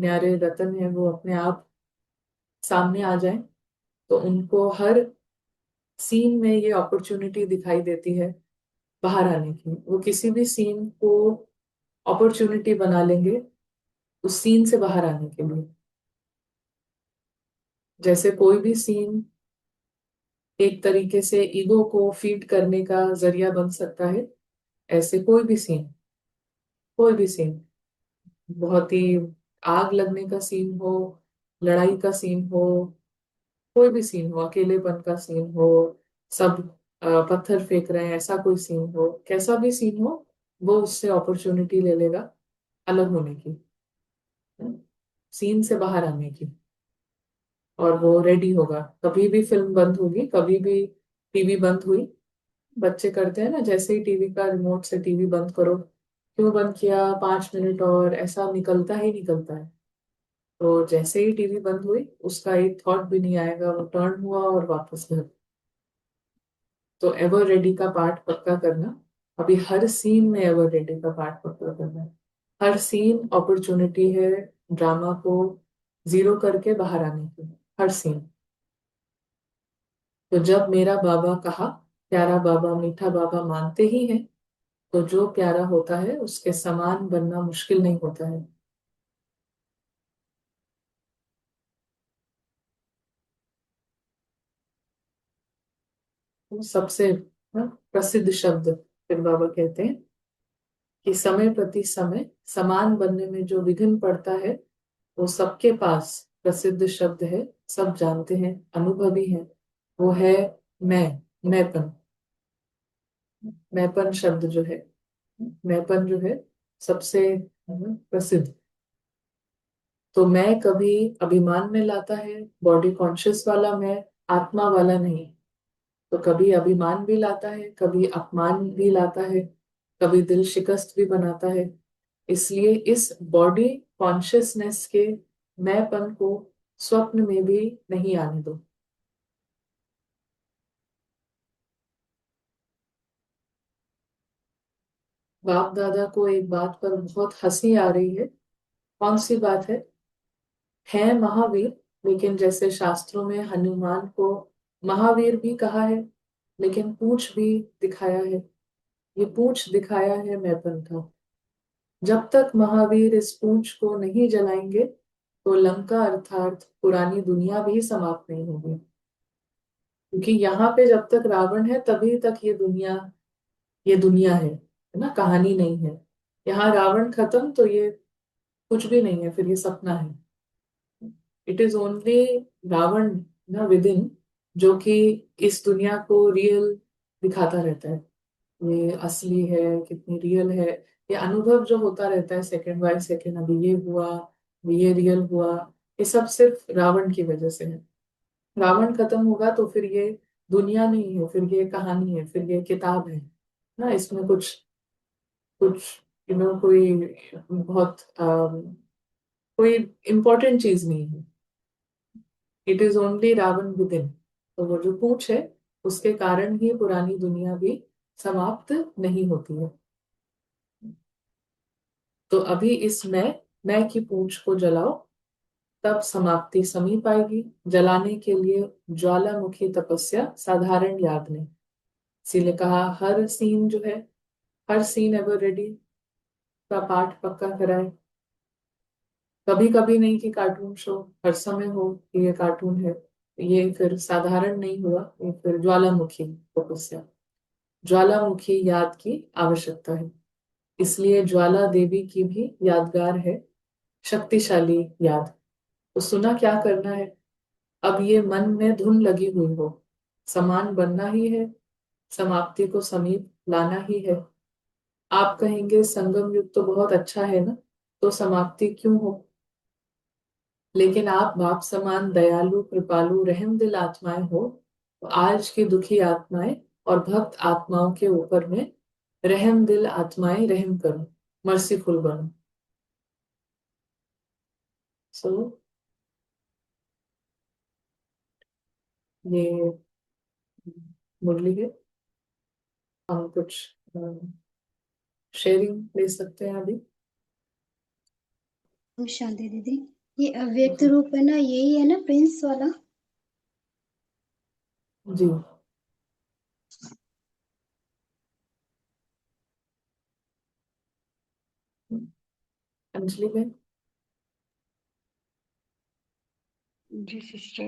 न्यारे रतन है वो अपने आप सामने आ जाए, तो उनको हर सीन में ये अपॉर्चुनिटी दिखाई देती है बाहर आने की। वो किसी भी सीन को अपॉर्चुनिटी बना लेंगे उस सीन से बाहर आने के लिए। जैसे कोई भी सीन एक तरीके से ईगो को फीड करने का जरिया बन सकता है, ऐसे कोई भी सीन बहुत ही आग लगने का सीन हो, लड़ाई का सीन हो, कोई भी सीन हो, अकेलेपन का सीन हो, सब पत्थर फेंक रहे हैं ऐसा कोई सीन हो, कैसा भी सीन हो, वो उससे अपॉर्चुनिटी ले लेगा अलग होने की, सीन से बाहर आने की। और वो रेडी होगा। कभी भी फिल्म बंद होगी, कभी भी टीवी बंद हुई, बच्चे करते हैं ना, जैसे ही टीवी का रिमोट से टीवी बंद करो, क्यों बंद किया, 5 मिनट और, ऐसा निकलता है। तो जैसे ही टीवी बंद हुई उसका एक थॉट भी नहीं आएगा, वो टर्न हुआ और वापस घर। तो एवर रेडी का पार्ट पक्का करना, अभी हर सीन में एवर रेडी का पार्ट पक्का करना है। हर सीन अपॉर्चुनिटी है ड्रामा को जीरो करके बाहर आने की, हर सीन। तो जब मेरा बाबा कहा, प्यारा बाबा मीठा बाबा मानते ही हैं, तो जो प्यारा होता है उसके समान बनना मुश्किल नहीं होता है। वो सबसे प्रसिद्ध शब्द फिर बाबा कहते हैं कि समय प्रति समय समान बनने में जो विघ्न पड़ता है, वो सबके पास प्रसिद्ध शब्द है, सब जानते हैं, अनुभवी हैं। वो है मैं, मैंपन। मैंपन शब्द जो है, मैंपन जो है सबसे प्रसिद्ध। तो मैं कभी अभिमान में लाता है, बॉडी कॉन्शियस वाला मैं, आत्मा वाला नहीं। तो कभी अभिमान भी लाता है, कभी अपमान भी लाता है, कभी दिल शिकस्त भी बनाता है। इसलिए इस बॉडी कॉन्शियसनेस के मैंपन को स्वप्न में भी नहीं आने दो। बाप दादा को एक बात पर बहुत हंसी आ रही है। कौन सी बात है महावीर, लेकिन जैसे शास्त्रों में हनुमान को महावीर भी कहा है, लेकिन पूंछ भी दिखाया है। ये पूंछ दिखाया है मैंपन का। जब तक महावीर इस पूंछ को नहीं जलाएंगे, तो लंका अर्थात पुरानी दुनिया भी समाप्त नहीं होगी। क्योंकि यहाँ पे जब तक रावण है तभी तक ये दुनिया है ना, कहानी नहीं है। यहाँ रावण खत्म तो ये कुछ भी नहीं है, फिर ये सपना है। इट इज ओनली रावण ना विद इन, जो कि इस दुनिया को रियल दिखाता रहता है। ये असली है, कितनी रियल है, ये अनुभव जो होता रहता है सेकंड बाय सेकंड, अभी ये हुआ, अभी ये रियल हुआ, ये सब सिर्फ रावण की वजह से है। रावण खत्म होगा तो फिर ये दुनिया नहीं है, फिर ये कहानी है, फिर ये किताब है ना, इसमें कुछ कुछ कोई बहुत कोई इम्पोर्टेंट चीज नहीं है। It is only Ravan within. तो वो जो पूंछ है, उसके कारण ही पुरानी दुनिया भी समाप्त नहीं होती है। तो अभी इस मैं की पूंछ को जलाओ, तब समाप्ति समीप आएगी। जलाने के लिए ज्वालामुखी तपस्या साधारण याद नहीं। इसीलिए कहा हर सीन जो है, हर सीन एवर रेडी का पाठ पक्का कराए। कभी कभी नहीं कि कार्टून शो, हर समय हो कि ये कार्टून है। ये फिर साधारण नहीं हुआ, ये फिर ज्वालामुखी तपस्या, ज्वालामुखी याद की आवश्यकता है। इसलिए ज्वाला देवी की भी यादगार है, शक्तिशाली याद। तो सुना क्या करना है, अब ये मन में धुन लगी हुई हो, समान बनना ही है, समाप्ति को समीप लाना ही है। आप कहेंगे संगम युग तो बहुत अच्छा है ना, तो समाप्ति क्यों हो। लेकिन आप बाप समान दयालु कृपालु रहम दिल आत्माएं हो, तो आज की दुखी आत्माएं और भक्त आत्माओं के ऊपर में रहम दिल आत्माएं रहम करो, मर्सीफुल बनो। सो ये मुरली है, हम कुछ शेयरिंग ले सकते हैं अभी। ओम शांति दीदी। ये अव्यक्त रूप है ना, यही है ना प्रिंस वाला? जी। अंजलि में जी सिस्टर,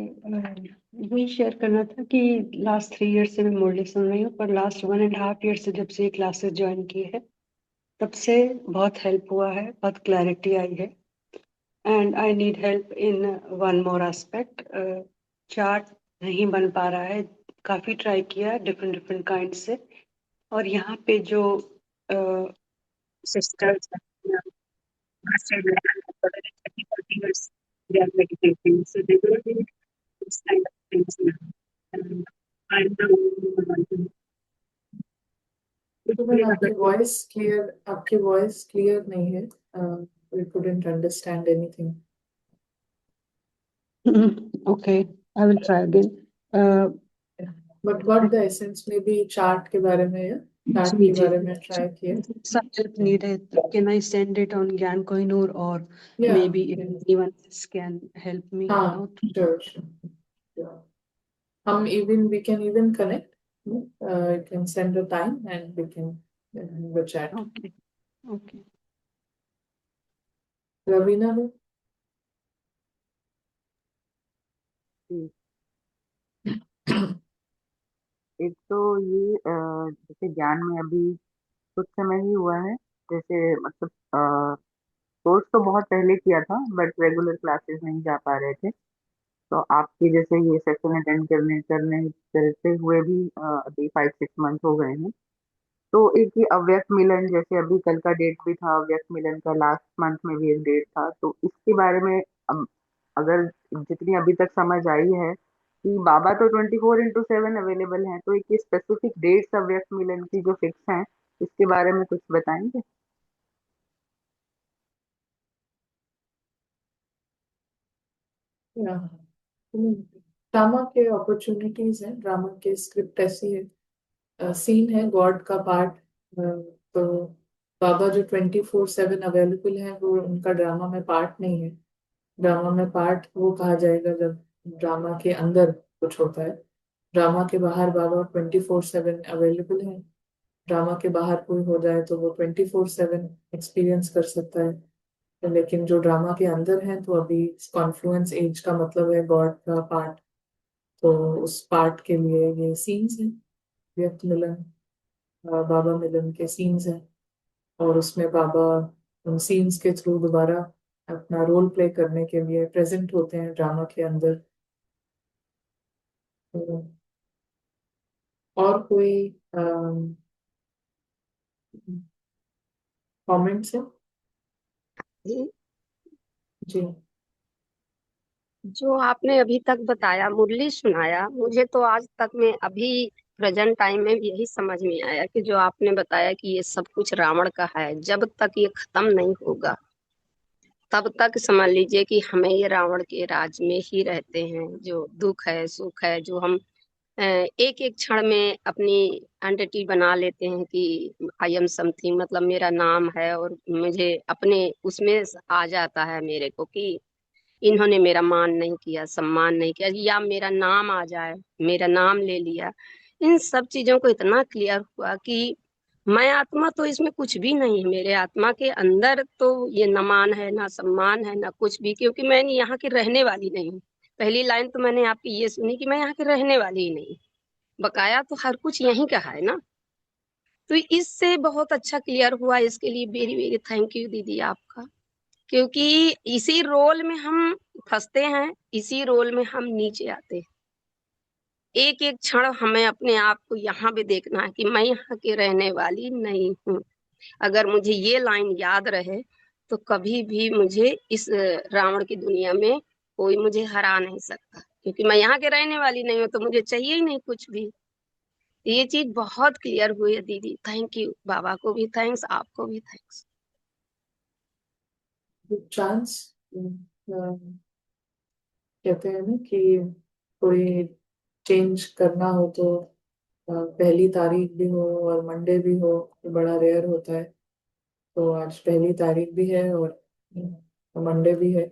यही शेयर करना था कि लास्ट 3 ईयर से मैं मुरली सुन रही हूँ, पर लास्ट 1.5 ईयर से जब से ये क्लासेस ज्वाइन की है तब से बहुत हेल्प हुआ है, बहुत क्लैरिटी आई है। And I need help in one more aspect. Chart नहीं बन पा रहा है, काफी ट्राई किया डिफरेंट डिफरेंट काइंड से, और यहाँ पे जो sisters they are meditating, so they don't need this kind of things now. And I'm the only one. तो मैम आपकी वॉइस क्लियर नहीं है, we couldn't understand anything. Okay, I will try again. But what the essence में भी चार्ट के बारे में या चार्ट के बारे में ट्राई किया? Some help needed. Can I send it on Gyan Kohinoor, or Yeah, maybe if yeah. anyone else can help me हाँ, out? sure. We can even connect. You can send a time and we can have a chat. Okay. Raveena है? एक तो ये जैसे ज्ञान में अभी कुछ समय ही हुआ है, जैसे मतलब कोर्स तो बहुत पहले किया था बट रेगुलर क्लासेस नहीं जा पा रहे थे। तो आपके जैसे ये सेशन अटेंड करने करने करते हुए भी अभी 5-6 मंथ हो गए हैं। तो एक ये अव्यक्त मिलन, जैसे अभी कल का डेट भी था अव्यक्त मिलन का, लास्ट मंथ में भी एक डेट था, तो इसके बारे में अगर जितनी अभी तक समझ आई है कि बाबा तो 24/7 अवेलेबल हैं, तो एक स्पेसिफिक डेट्स अव्यक्त मिलन की जो फिक्स हैं, इसके बारे में कुछ बताएंगे? ड्रामा के अपॉर्चुनिटीज हैं, ड्रामा के स्क्रिप्ट ऐसी है, सीन है गॉड का पार्ट। तो बाबा जो 24/7 अवेलेबल है वो उनका ड्रामा में पार्ट नहीं है। ड्रामा में पार्ट वो कहा जाएगा जब ड्रामा के अंदर कुछ होता है। ड्रामा के बाहर बाबा 24/7 अवेलेबल है। ड्रामा के बाहर कोई हो जाए तो वो 24/7 एक्सपीरियंस कर सकता है, लेकिन जो ड्रामा के अंदर है तो अभी कॉन्फ्लुएंस एज का मतलब है गॉड का पार्ट। तो उस पार्ट के लिए ये सीन्स हैं, व्यक्त मिलन, बाबा मिलन के सीन्स हैं, और उसमें बाबा उन सीन्स के थ्रू दोबारा अपना रोल प्ले करने के लिए प्रेजेंट होते हैं ड्रामा के अंदर। तो और कोई कमेंट्स है? जी। जो आपने अभी तक बताया, मुरली सुनाया, मुझे तो आज तक में अभी प्रेजेंट टाइम में यही समझ में आया कि जो आपने बताया कि ये सब कुछ रावण का है। जब तक ये खत्म नहीं होगा तब तक समझ लीजिए कि हमें ये रावण के राज में ही रहते हैं। जो दुख है सुख है जो हम एक एक क्षण में अपनी आइडेंटिटी बना लेते हैं कि आई एम समथिंग, मतलब मेरा नाम है, और मुझे अपने उसमें आ जाता है मेरे को कि इन्होंने मेरा मान नहीं किया, सम्मान नहीं किया, या मेरा नाम आ जाए, मेरा नाम ले लिया। इन सब चीजों को इतना क्लियर हुआ कि मैं आत्मा तो इसमें कुछ भी नहीं है। मेरे आत्मा के अंदर तो ये न मान है, ना सम्मान है, ना कुछ भी, क्योंकि मैं यहाँ की रहने वाली नहीं हूँ। पहली लाइन तो मैंने आपकी ये सुनी कि मैं यहाँ की रहने वाली ही नहीं, बकाया तो हर कुछ यहीं का है ना। तो इससे बहुत अच्छा क्लियर हुआ। इसके लिए वेरी वेरी थैंक यू दीदी आपका, क्योंकि इसी रोल में हम फंसते हैं, इसी रोल में हम नीचे आते हैं। एक एक क्षण हमें अपने आप को यहाँ भी देखना है कि मैं यहाँ की रहने वाली नहीं हूँ। अगर मुझे ये लाइन याद रहे तो कभी भी मुझे इस रावण की दुनिया में कोई मुझे हरा नहीं सकता, क्योंकि मैं यहाँ के रहने वाली नहीं हूँ, तो मुझे चाहिए ही नहीं कुछ भी। ये चीज बहुत क्लियर हुई है दीदी, थैंक यू। बाबा को भी थैंक्स, आपको भी थैंक्स। चांस कहते हैं ना कि कोई चेंज करना हो तो पहली तारीख भी हो और मंडे भी हो, तो बड़ा रेयर होता है। तो आज पहली तारीख भी है और मंडे भी है,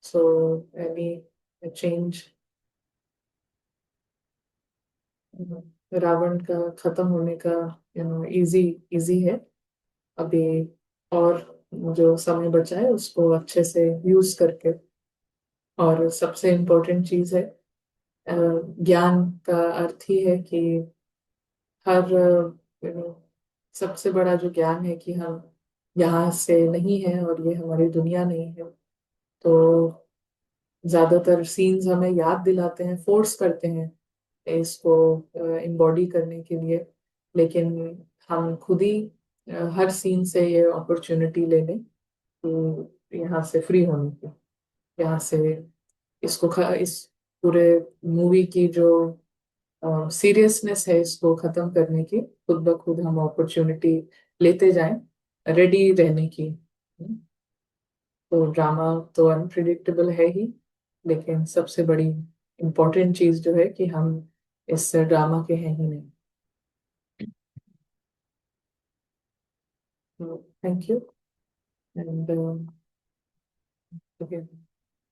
सो एनी चेंज रावण का खत्म होने का इजी इजी है अभी। और जो समय बचा है उसको अच्छे से यूज करके, और सबसे इम्पोर्टेंट चीज है ज्ञान का अर्थ ही है कि हर सबसे बड़ा जो ज्ञान है कि हम यहाँ से नहीं है और ये हमारी दुनिया नहीं है। तो ज्यादातर सीन्स हमें याद दिलाते हैं, फोर्स करते हैं इसको इम्बॉडी करने के लिए, लेकिन हम खुद ही हर सीन से ये अपॉर्चुनिटी ले लें कि यहाँ से फ्री होने की, यहाँ से इस पूरे मूवी की जो सीरियसनेस है इसको खत्म करने की, खुद ब खुद हम अपॉर्चुनिटी लेते जाएं, रेडी रहने की। तो ड्रामा तो अनप्रिडिक्टेबल है ही, लेकिन सबसे बड़ी इम्पोर्टेंट चीज जो है कि हम इस ड्रामा के हैं ही नहीं। Thank you and